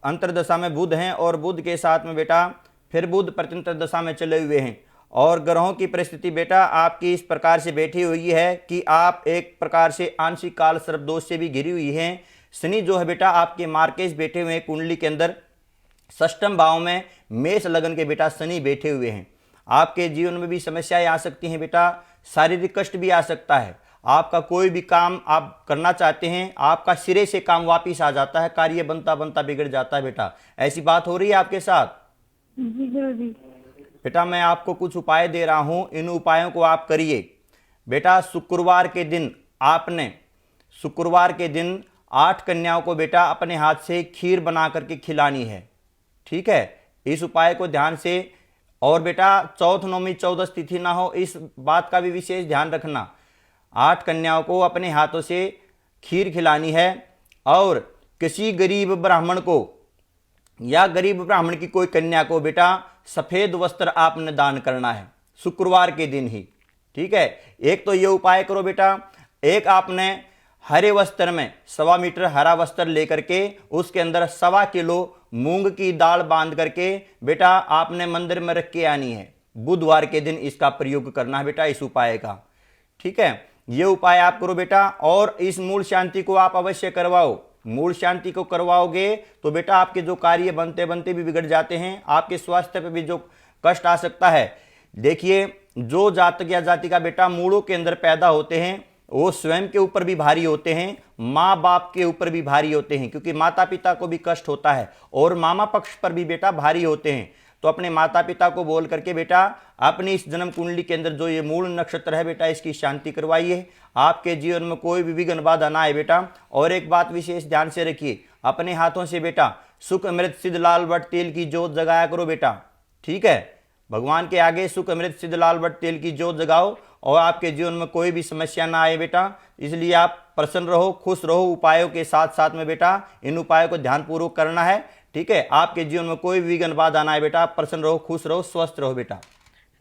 अंतर्दशा में बुध हैं और बुध के साथ में बेटा फिर बुध प्रत्यंतर दशा में चले हुए हैं। और ग्रहों की परिस्थिति बेटा आपकी इस प्रकार से बैठी हुई है कि आप एक प्रकार से आंशिक काल सर्प दोष से भी घिरी हुई हैं। शनि जो है बेटा आपके मार्केश बैठे हुए हैं कुंडली के अंदर, षष्ठम भाव में मेष लगन के बेटा शनि बैठे हुए हैं। आपके जीवन में भी समस्याएं आ सकती हैं बेटा। शारीरिक कष्ट भी आ सकता है। आपका कोई भी काम आप करना चाहते हैं, आपका सिरे से काम वापिस आ जाता है, कार्य बनता बनता बिगड़ जाता है। बेटा ऐसी बात हो रही है आपके साथ? जी गुरुजी। बेटा मैं आपको कुछ उपाय दे रहा हूं, इन उपायों को आप करिए। बेटा शुक्रवार के दिन 8 कन्याओं को बेटा अपने हाथ से खीर बना करके खिलानी है, ठीक है? इस उपाय को ध्यान से, और बेटा चौथ नौमी 14 तिथि ना हो, इस बात का भी विशेष ध्यान रखना। 8 कन्याओं को अपने हाथों से खीर खिलानी है, और किसी गरीब ब्राह्मण को या गरीब ब्राह्मण की कोई कन्या को बेटा सफेद वस्त्र आपने दान करना है शुक्रवार के दिन ही, ठीक है? एक तो ये उपाय करो बेटा। एक आपने हरे वस्त्र में 1.25 मीटर हरा वस्त्र लेकर के उसके अंदर 1.25 किलो मूंग की दाल बांध करके बेटा आपने मंदिर में रख के आनी है। बुधवार के दिन इसका प्रयोग करना है बेटा, इस उपाय का, ठीक है? ये उपाय आप करो बेटा, और इस मूल शांति को आप अवश्य करवाओ। मूल शांति को करवाओगे तो बेटा आपके जो कार्य बनते बनते भी बिगड़ जाते हैं, आपके स्वास्थ्य पे भी जो कष्ट आ सकता है। देखिए जो जातक या जाति का बेटा मूलों के अंदर पैदा होते हैं वो स्वयं के ऊपर भी भारी होते हैं, माँ बाप के ऊपर भी भारी होते हैं, क्योंकि माता पिता को भी कष्ट होता है, और मामा पक्ष पर भी बेटा भारी होते हैं। तो अपने माता पिता को बोल करके बेटा अपनी इस जन्म कुंडली के अंदर जो ये मूल नक्षत्र है बेटा इसकी शांति करवाइए, आपके जीवन में कोई भी विघ्न बाधा ना आए बेटा। और एक बात विशेष ध्यान से रखिए, अपने हाथों से बेटा सुख अमृत सिद्ध लाल बट तेल की जोत जगाया करो बेटा, ठीक है? भगवान के आगे सुख अमृत सिद्ध लाल बट तेल की जोत जगाओ, और आपके जीवन में कोई भी समस्या ना आए बेटा। इसलिए आप प्रसन्न रहो, खुश रहो। उपायों के साथ साथ में बेटा इन उपायों को ध्यानपूर्वक करना है, ठीक है? आपके जीवन में कोई भी विघ्न बाधा ना आए बेटा। प्रसन्न रहो, खुश रहो, स्वस्थ रहो बेटा।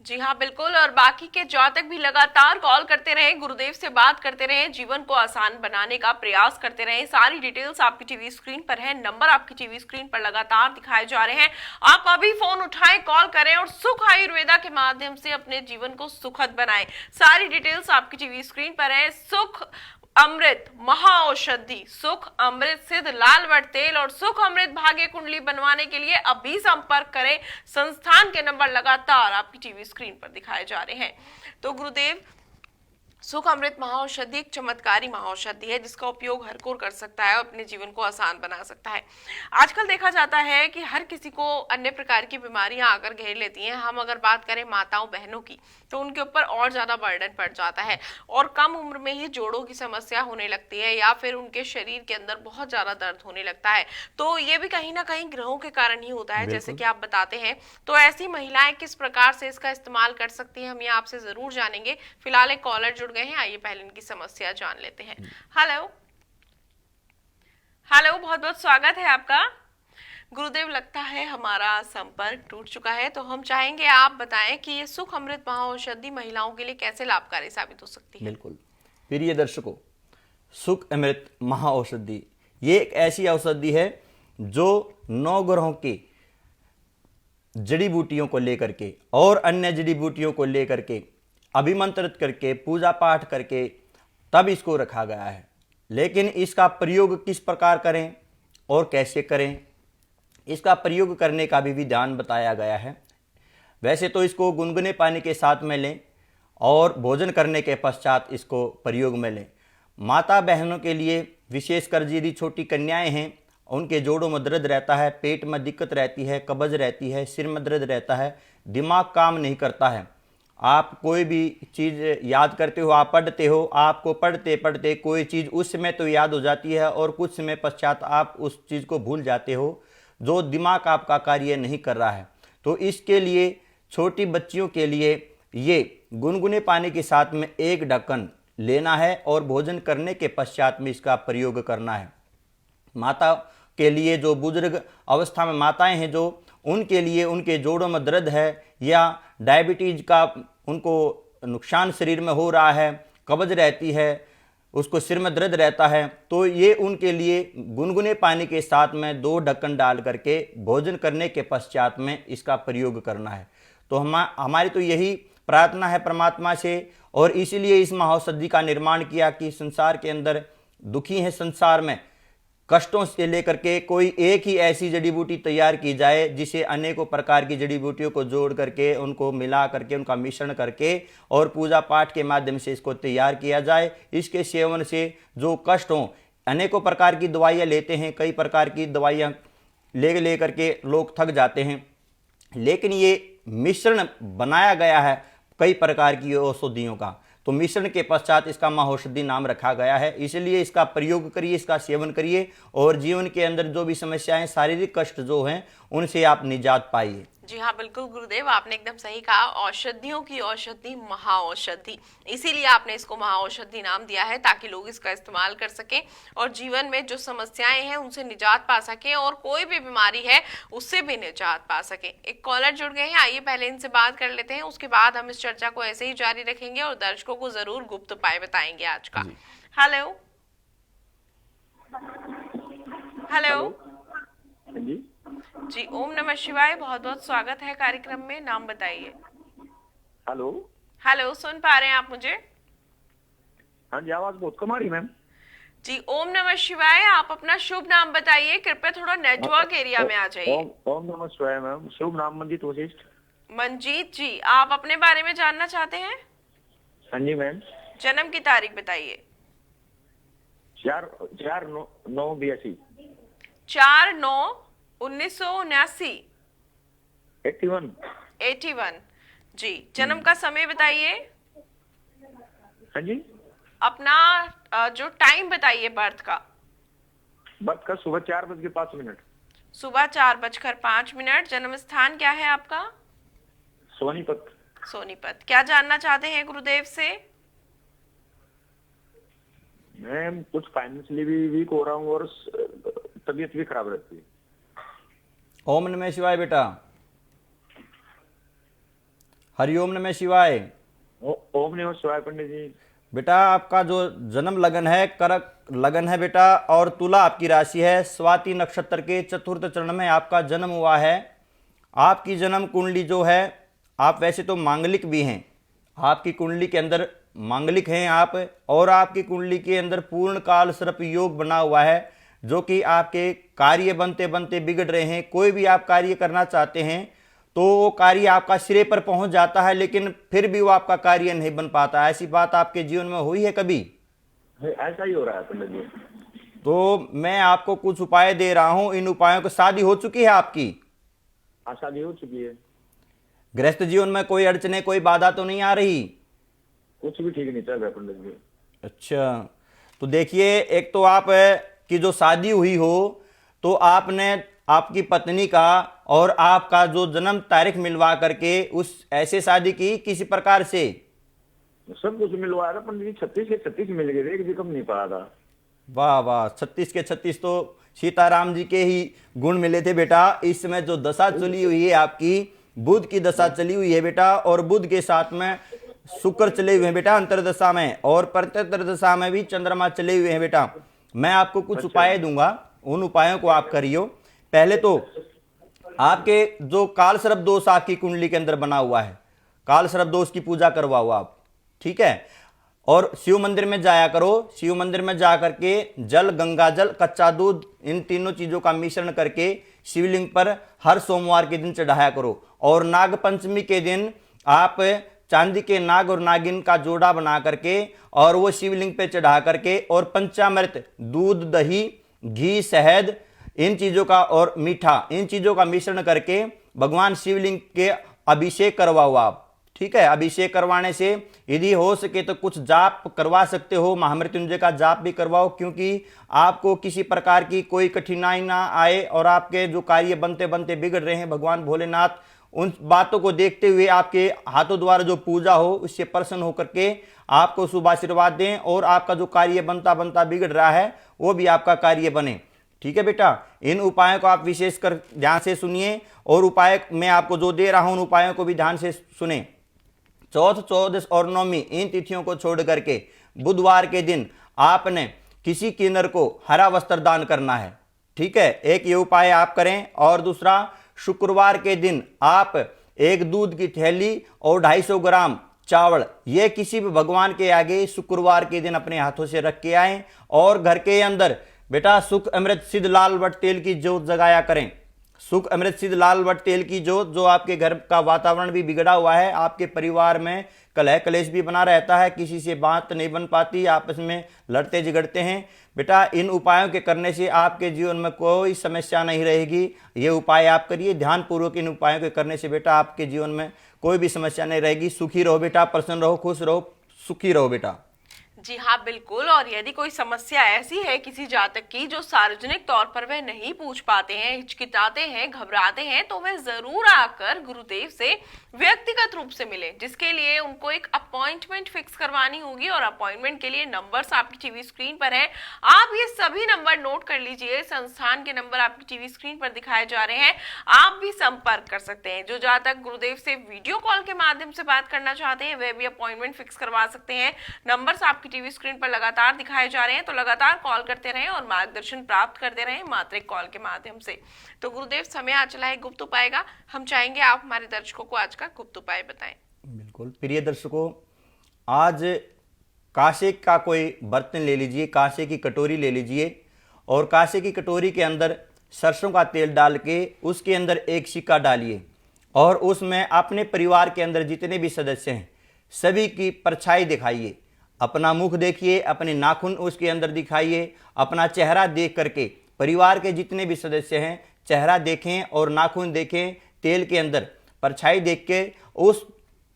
जी हाँ बिल्कुल, और बाकी के जातक भी लगातार कॉल करते रहे, गुरुदेव से बात करते रहे, जीवन को आसान बनाने का प्रयास करते रहे। सारी डिटेल्स आपकी टीवी स्क्रीन पर है, नंबर आपकी टीवी स्क्रीन पर लगातार दिखाए जा रहे हैं। आप अभी फोन उठाएं, कॉल करें और सुख आयुर्वेदा के माध्यम से अपने जीवन को सुखद बनाएं। सारी डिटेल्स आपकी टीवी स्क्रीन पर है। सुख अमृत महाऔषधि, सुख अमृत सिद्ध लाल बट तेल और सुख अमृत भाग्य कुंडली बनवाने के लिए अभी संपर्क करें। संस्थान के नंबर लगातार आपकी टीवी स्क्रीन पर दिखाए जा रहे हैं। तो गुरुदेव, सुख अमृत महाऔषधि एक चमत्कारी महाऔषधि है जिसका उपयोग हर कोई कर सकता है और अपने जीवन को आसान बना सकता है। आजकल देखा जाता है कि हर किसी को अन्य प्रकार की बीमारियां आकर घेर लेती हैं। हम अगर बात करें माताओं बहनों की तो उनके ऊपर और ज्यादा बर्डन पड़ जाता है, और कम उम्र में ही जोड़ों की समस्या होने लगती है, या फिर उनके शरीर के अंदर बहुत ज्यादा दर्द होने लगता है। तो ये भी कहीं ना कहीं ग्रहों के कारण ही होता है, जैसे कि आप बताते हैं। तो ऐसी महिलाएं किस प्रकार से इसका इस्तेमाल कर सकती हैं, हम ये आपसे जरूर जानेंगे। फिलहाल एक कॉलर जुड़ गए हैं, आइए पहले इनकी समस्या जान लेते हैं। हेलो हेलो, बहुत बहुत स्वागत है आपका। गुरुदेव, लगता है हमारा संपर्क टूट चुका है, तो हम चाहेंगे आप बताएं कि ये सुख अमृत महाऔषधि महिलाओं के लिए कैसे लाभकारी साबित हो सकती है। बिल्कुल प्रिय दर्शकों, सुख अमृत महाऔषधि ये एक ऐसी औषधि है जो 9 ग्रहों की जड़ी बूटियों को लेकर के और अन्य जड़ी बूटियों को लेकर के अभिमंत्रित करके पूजा पाठ करके तब इसको रखा गया है। लेकिन इसका प्रयोग किस प्रकार करें और कैसे करें, इसका प्रयोग करने का भी विधान बताया गया है। वैसे तो इसको गुनगुने पानी के साथ में लें और भोजन करने के पश्चात इसको प्रयोग में लें। माता बहनों के लिए विशेषकर यदि छोटी कन्याएं हैं, उनके जोड़ों में दर्द रहता है, पेट में दिक्कत रहती है, कब्ज रहती है, सिर में दर्द रहता है, दिमाग काम नहीं करता है, आप कोई भी चीज़ याद करते हो, आप पढ़ते हो, आपको पढ़ते पढ़ते कोई चीज़ उस समय तो याद हो जाती है और कुछ समय पश्चात आप उस चीज़ को भूल जाते हो, जो दिमाग आपका कार्य नहीं कर रहा है। तो इसके लिए छोटी बच्चियों के लिए ये गुनगुने पानी के साथ में 1 ढक्कन लेना है और भोजन करने के पश्चात में इसका प्रयोग करना है। माता के लिए, जो बुजुर्ग अवस्था में माताएं हैं, जो उनके लिए उनके जोड़ों में दर्द है या डायबिटीज का उनको नुकसान शरीर में हो रहा है, कब्ज रहती है, उसको सिर में दर्द रहता है, तो ये उनके लिए गुनगुने पानी के साथ में 2 ढक्कन डाल करके भोजन करने के पश्चात में इसका प्रयोग करना है। तो हमारी तो यही प्रार्थना है परमात्मा से, और इसीलिए इस महाऔषधि का निर्माण किया कि संसार के अंदर दुखी हैं, संसार में कष्टों से लेकर के कोई एक ही ऐसी जड़ी बूटी तैयार की जाए जिसे अनेकों प्रकार की जड़ी बूटियों को जोड़ करके, उनको मिला करके, उनका मिश्रण करके और पूजा पाठ के माध्यम से इसको तैयार किया जाए। इसके सेवन से जो कष्ट हों, अनेकों प्रकार की दवाइयाँ लेते हैं, कई प्रकार की दवाइयाँ ले करके लोग थक जाते हैं, लेकिन ये मिश्रण बनाया गया है कई प्रकार की औषधियों का, तो मिश्रण के पश्चात इसका महाऔषधि नाम रखा गया है। इसलिए इसका प्रयोग करिए, इसका सेवन करिए और जीवन के अंदर जो भी समस्याएं, शारीरिक कष्ट जो हैं, उनसे आप निजात पाइए। जी हाँ, बिल्कुल गुरुदेव, आपने एकदम सही कहा। औषधियों की औषधि महाऔषधि, इसीलिए आपने इसको महाऔषधि नाम दिया है, ताकि लोग इसका इस्तेमाल कर सकें और जीवन में जो समस्याएं हैं उनसे निजात पा सकें और कोई भी बीमारी है उससे भी निजात पा सकें। एक कॉलर जुड़ गए हैं, आइए पहले इनसे बात कर लेते हैं, उसके बाद हम इस चर्चा को ऐसे ही जारी रखेंगे और दर्शकों को जरूर गुप्त उपाय बताएंगे आज का। हेलो हेलो जी जी, ओम नमः शिवाय, बहुत बहुत स्वागत है कार्यक्रम में, नाम बताइए। हेलो। हेलो, सुन पा रहे हैं आप मुझे? हाँ जी, आवाज बहुत कम आ रही मैम। जी, ओम नमः शिवाय, आप अपना शुभ नाम बताइए, कृपया थोड़ा नेटवर्क एरिया में आ जाइए। ओम नमः शिवाय मैम, शुभ नाम मंजीत वशिष्ठ। मंजीत जी, आप अपने बारे में जानना चाहते हैं? हाँ जी मैम। जन्म की तारीख बताइए। 4/9/82। 4/9/1979। 81। 81 जी। जन्म का समय बताइए। हाँ जी। अपना जो टाइम बताइए बर्थ का। बर्थ का सुबह 4:05। सुबह 4:05। जन्म स्थान क्या है आपका? सोनीपत। सोनीपत। क्या जानना चाहते हैं गुरुदेव से? मैम कुछ फाइनेंशियली भी वीक हो रहा हूँ और तबीयत भी खराब रहती है। ओम नमः शिवाय बेटा। हरिओम नमः शिवाय। ओम नमः शिवाय पंडित जी। बेटा आपका जो जन्म लगन है, करक लगन है बेटा, और तुला आपकी राशि है। स्वाति नक्षत्र के चतुर्थ चरण में आपका जन्म हुआ है। आपकी जन्म कुंडली जो है, आप वैसे तो मांगलिक भी हैं, आपकी कुंडली के अंदर मांगलिक हैं आप, और आपकी कुंडली के अंदर पूर्ण काल सर्प योग बना हुआ है, जो कि आपके कार्य बनते बनते बिगड़ रहे हैं। कोई भी आप कार्य करना चाहते हैं तो वो कार्य आपका सिरे पर पहुंच जाता है, लेकिन फिर भी वो आपका कार्य नहीं बन पाता। ऐसी बात आपके जीवन में हुई है कभी? ऐसा ही हो रहा है पंडित जी। तो मैं आपको कुछ उपाय दे रहा हूं, इन उपायों को। शादी हो चुकी है आपकी? शादी हो चुकी है। गृहस्थ जीवन में कोई अड़चने, कोई बाधा तो नहीं आ रही? कुछ भी ठीक नहीं चल रहा पंडित जी। अच्छा, तो देखिए, एक तो आप की जो शादी हुई हो तो आपने आपकी पत्नी का और आपका जो जन्म तारीख मिलवा करके उस ऐसे शादी की किसी प्रकार से? सब कुछ मिलवाया था पंडित जी, 36 के 36 मिल गए थे, एक भी कम नहीं पाया था। वाह वाह, 36 के 36 तो सीताराम जी के ही गुण मिले थे बेटा। इस समय जो दशा चली हुई है आपकी, बुध की दशा चली हुई है बेटा, और बुध के साथ में शुक्र चले हुए हैं बेटा अंतरदशा में, और प्रत्यंतर दशा में भी चंद्रमा चले हुए हैं बेटा। मैं आपको कुछ उपाय दूंगा, उन उपायों को आप करियो। पहले तो आपके जो काल सर्प दोष आपकी कुंडली के अंदर बना हुआ है, काल सर्प दोष की पूजा करवाओ आप, ठीक है? और शिव मंदिर में जाया करो। शिव मंदिर में जा करके जल, गंगा जल, कच्चा दूध, इन तीनों चीजों का मिश्रण करके शिवलिंग पर हर सोमवार के दिन चढ़ाया करो। और नाग पंचमी के दिन आप चांदी के नाग और नागिन का जोड़ा बना करके और वो शिवलिंग पे चढ़ा करके, और पंचामृत, दूध, दही, घी, शहद, इन चीजों का और मीठा, इन चीजों का मिश्रण करके भगवान शिवलिंग के अभिषेक करवाओ आप, ठीक है? अभिषेक करवाने से यदि हो सके तो कुछ जाप करवा सकते हो, महामृत्युंजय का जाप भी करवाओ, क्योंकि आपको किसी प्रकार की कोई कठिनाई ना आए और आपके जो कार्य बनते बनते बिगड़ रहे हैं, भगवान भोलेनाथ उन बातों को देखते हुए आपके हाथों द्वारा जो पूजा हो उससे प्रसन्न होकर के आपको शुभ आशीर्वाद दें, और आपका जो कार्य बनता बनता बिगड़ रहा है वो भी आपका कार्य बने, ठीक है बेटा? इन उपायों को आप विशेषकर ध्यान से सुनिए, और उपाय मैं आपको जो दे रहा हूं उन उपायों को भी ध्यान से सुने। चौथ, 14 और 9वीं इन तिथियों को छोड़ करके बुधवार के दिन आपने किसी किन्नर को हरा वस्त्र दान करना है, ठीक है? एक ये उपाय आप करें। और दूसरा, शुक्रवार के दिन आप एक दूध की थैली और 250 ग्राम चावल, ये किसी भी भगवान के आगे शुक्रवार के दिन अपने हाथों से रख के आए, और घर के अंदर बेटा सुख अमृत सिद्ध लाल वट तेल की जोत जगाया करें। सुख अमृत सिद्ध लाल वट तेल की जोत, जो आपके घर का वातावरण भी बिगड़ा हुआ है, आपके परिवार में कलह कलेश भी बना रहता है, किसी से बात नहीं बन पाती, आपस में लड़ते झगड़ते हैं, बेटा इन उपायों के करने से आपके जीवन में कोई समस्या नहीं रहेगी। ये उपाय आप करिए ध्यानपूर्वक। इन उपायों के करने से बेटा आपके जीवन में कोई भी समस्या नहीं रहेगी। सुखी रहो बेटा, प्रसन्न रहो, खुश रहो, सुखी रहो बेटा। जी हाँ बिल्कुल। और यदि कोई समस्या ऐसी है किसी जातक की जो सार्वजनिक तौर पर वह नहीं पूछ पाते हैं, हिचकिचाते हैं, घबराते हैं, तो वह जरूर आकर गुरुदेव से व्यक्तिगत रूप से मिले, जिसके लिए उनको एक अपॉइंटमेंट फिक्स करवानी होगी। और अपॉइंटमेंट के लिए नंबर्स आपकी टीवी स्क्रीन पर है, आप ये सभी नंबर नोट कर लीजिए। संस्थान के नंबर आपकी टीवी स्क्रीन पर दिखाए जा रहे हैं, आप भी संपर्क कर सकते हैं। जो जातक गुरुदेव से वीडियो कॉल के माध्यम से बात करना चाहते हैं, वह भी अपॉइंटमेंट फिक्स करवा सकते हैं। नंबर्स आपकी टीवी स्क्रीन पर लगातार दिखाए जा रहे हैं, तो लगातार कॉल करते रहें और मार्गदर्शन प्राप्त करते रहें मात्रिक कॉल के माध्यम से। तो गुरुदेव समय आ चला है गुप्त उपाय का, हम चाहेंगे आप हमारे दर्शकों को आज का गुप्त उपाय बताएं। बिल्कुल प्रिय दर्शकों, आज कांसे का कोई बर्तन ले लीजिए, कांसे की कटोरी ले लीजिए और कांसे की कटोरी के अंदर सरसों का तेल डाल के उसके अंदर एक सिक्का डालिए और उसमें अपने परिवार के अंदर जितने भी सदस्य हैं सभी की परछाई दिखाइए। अपना मुख देखिए, अपने नाखून उसके अंदर दिखाइए, अपना चेहरा देख करके परिवार के जितने भी सदस्य हैं चेहरा देखें और नाखून देखें। तेल के अंदर परछाई देख के उस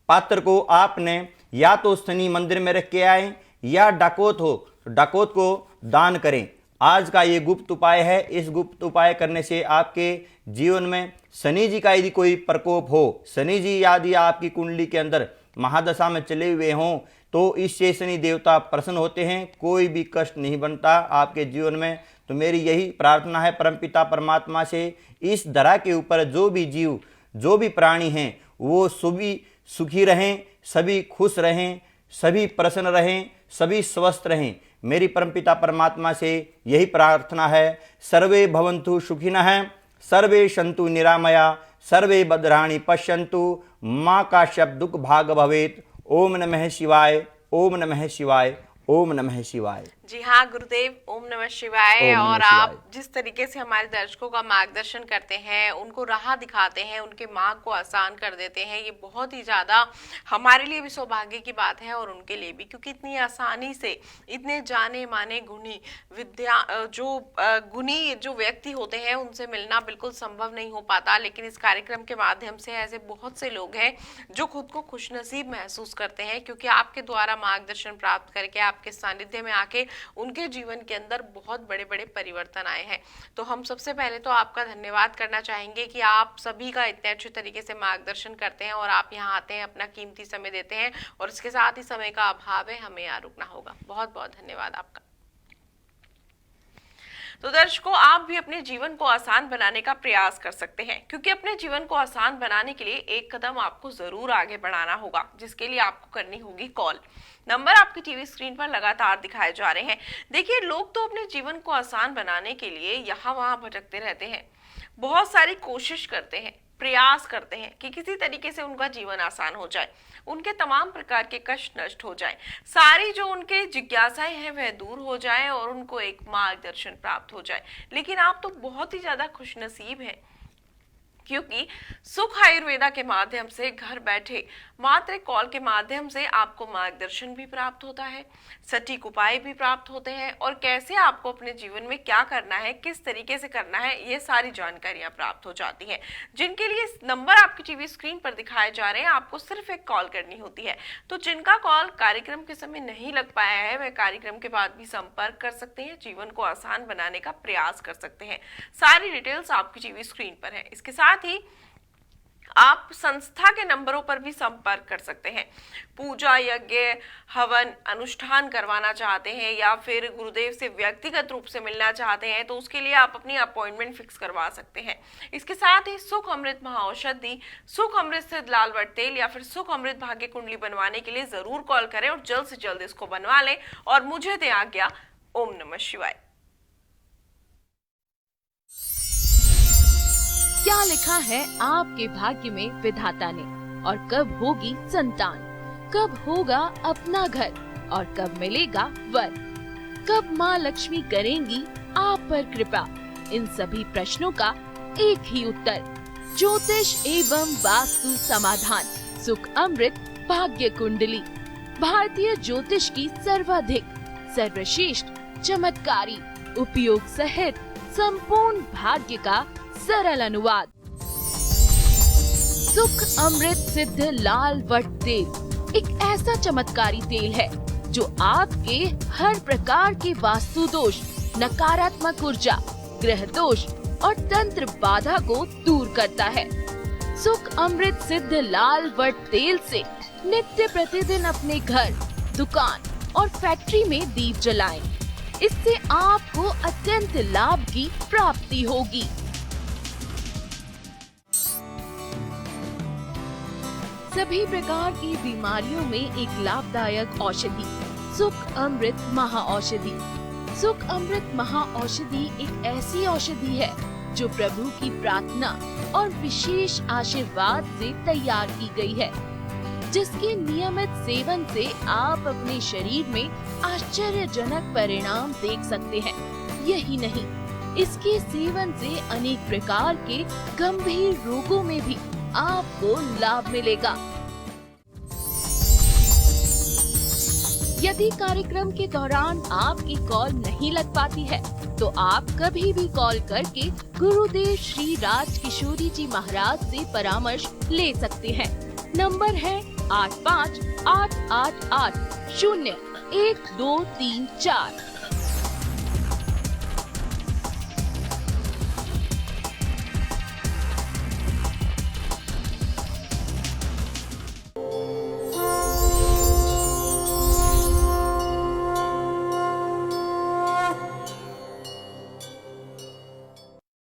पात्र को आपने या तो शनि मंदिर में रख के आए या डाकोत हो तो डाकोत को दान करें। आज का ये गुप्त उपाय है। इस गुप्त उपाय करने से आपके जीवन में शनि जी का यदि कोई प्रकोप हो, शनि जी यदि आपकी कुंडली के अंदर महादशा में चले हुए हों, तो इससे शनि देवता प्रसन्न होते हैं, कोई भी कष्ट नहीं बनता आपके जीवन में। तो मेरी यही प्रार्थना है परमपिता परमात्मा से, इस धरा के ऊपर जो भी जीव, जो भी प्राणी हैं, वो सभी सुखी रहें, सभी खुश रहें, सभी प्रसन्न रहें, सभी स्वस्थ रहें। मेरी परमपिता परमात्मा से यही प्रार्थना है। सर्वे भवन्तु सुखिनः, सर्वे सन्तु निरामया, सर्वे भद्राणि पश्यन्तु, माँ का शब्द दुख भाग भवेत। ओम नमः शिवाय, ओम नमः शिवाय, ओम नमः शिवाय। जी हाँ गुरुदेव, ओम नमः शिवाय। और आप जिस तरीके से हमारे दर्शकों का मार्गदर्शन करते हैं, उनको राह दिखाते हैं, उनके मार्ग को आसान कर देते हैं, ये बहुत ही ज्यादा हमारे लिए भी सौभाग्य की बात है और उनके लिए भी, क्योंकि इतनी आसानी से इतने जाने माने गुणी गुणी जो व्यक्ति होते हैं उनसे मिलना बिल्कुल संभव नहीं हो पाता। लेकिन इस कार्यक्रम के माध्यम से ऐसे बहुत से लोग हैं जो खुद को खुशनसीब महसूस करते हैं, क्योंकि आपके द्वारा मार्गदर्शन प्राप्त करके, आपके सानिध्य में आके उनके जीवन के अंदर बहुत बड़े बड़े परिवर्तन आए हैं। तो हम सबसे पहले तो आपका धन्यवाद करना चाहेंगे कि आप सभी का इतने अच्छे तरीके से मार्गदर्शन करते हैं और आप यहाँ आते हैं, अपना कीमती समय देते हैं, और इसके साथ ही समय का अभाव है, हमें यहाँ रुकना होगा। बहुत बहुत धन्यवाद आपका। तो दर्शकों, आप भी अपने जीवन को आसान बनाने का प्रयास कर सकते हैं, क्योंकि अपने जीवन को आसान बनाने के लिए एक कदम आपको जरूर आगे बढ़ाना होगा, जिसके लिए आपको करनी होगी कॉल। नंबर आपकी टीवी स्क्रीन पर लगातार दिखाए जा रहे हैं। देखिए, लोग तो अपने जीवन को आसान बनाने के लिए यहाँ वहां भटकते रहते हैं, बहुत सारी कोशिश करते हैं, प्रयास करते हैं कि किसी तरीके से उनका जीवन आसान हो जाए, उनके तमाम प्रकार के कष्ट नष्ट हो जाए, सारी जो उनके जिज्ञासाएं हैं वह दूर हो जाए और उनको एक मार्गदर्शन प्राप्त हो जाए। लेकिन आप तो बहुत ही ज्यादा खुशनसीब हैं, क्योंकि सुख आयुर्वेदा के माध्यम से घर बैठे मात्र कॉल के माध्यम से आपको मार्गदर्शन भी प्राप्त होता है, सटीक उपाय भी प्राप्त होते हैं, और कैसे आपको अपने जीवन में क्या करना है, किस तरीके से करना है, ये सारी जानकारियां प्राप्त हो जाती हैं, जिनके लिए नंबर आपकी टीवी स्क्रीन पर दिखाए जा रहे हैं। आपको सिर्फ एक कॉल करनी होती है। तो जिनका कॉल कार्यक्रम के समय नहीं लग पाया है, वह कार्यक्रम के बाद भी संपर्क कर सकते हैं, जीवन को आसान बनाने का प्रयास कर सकते हैं। सारी डिटेल्स आपकी टीवी स्क्रीन पर है। इसके साथ ही आप संस्था के नंबरों पर भी संपर्क कर सकते हैं। पूजा, यज्ञ, हवन, अनुष्ठान करवाना चाहते हैं या फिर गुरुदेव से व्यक्तिगत रूप से मिलना चाहते हैं, तो उसके लिए आप अपनी अपॉइंटमेंट फिक्स करवा सकते हैं। इसके साथ ही सुख अमृत महाऔषधि, सुख अमृत सिद्ध लाल वट तेल या फिर सुख अमृत भाग्य कुंडली बनवाने के लिए जरूर कॉल करें और जल्द से जल्द इसको बनवा लें और मुझे दें आज्ञा। ओम नमः शिवाय। क्या लिखा है आपके भाग्य में विधाता ने, और कब होगी संतान, कब होगा अपना घर और कब मिलेगा वर, कब माँ लक्ष्मी करेंगी आप पर कृपा। इन सभी प्रश्नों का एक ही उत्तर, ज्योतिष एवं वास्तु समाधान, सुख अमृत भाग्य कुंडली, भारतीय ज्योतिष की सर्वाधिक, सर्वश्रेष्ठ, चमत्कारी, उपयोग सहित संपूर्ण भाग्य का सरल अनुवाद। सुख अमृत सिद्ध लाल वट तेल एक ऐसा चमत्कारी तेल है जो आपके हर प्रकार के वास्तु दोष, नकारात्मक ऊर्जा, ग्रह दोष और तंत्र बाधा को दूर करता है। सुख अमृत सिद्ध लाल वट तेल से नित्य प्रतिदिन अपने घर, दुकान और फैक्ट्री में दीप जलाएं। इससे आपको अत्यंत लाभ की प्राप्ति होगी। सभी प्रकार की बीमारियों में एक लाभदायक औषधि, सुख अमृत महाऔषधि। सुख अमृत महाऔषधि एक ऐसी औषधि है जो प्रभु की प्रार्थना और विशेष आशीर्वाद से तैयार की गई है, जिसके नियमित सेवन से आप अपने शरीर में आश्चर्यजनक परिणाम देख सकते हैं। यही नहीं, इसके सेवन से अनेक प्रकार के गंभीर रोगों में भी आपको लाभ मिलेगा। यदि कार्यक्रम के दौरान आपकी कॉल नहीं लग पाती है, तो आप कभी भी कॉल करके गुरुदेव श्री राज किशोरी जी महाराज से परामर्श ले सकते हैं। नंबर है 8588801234।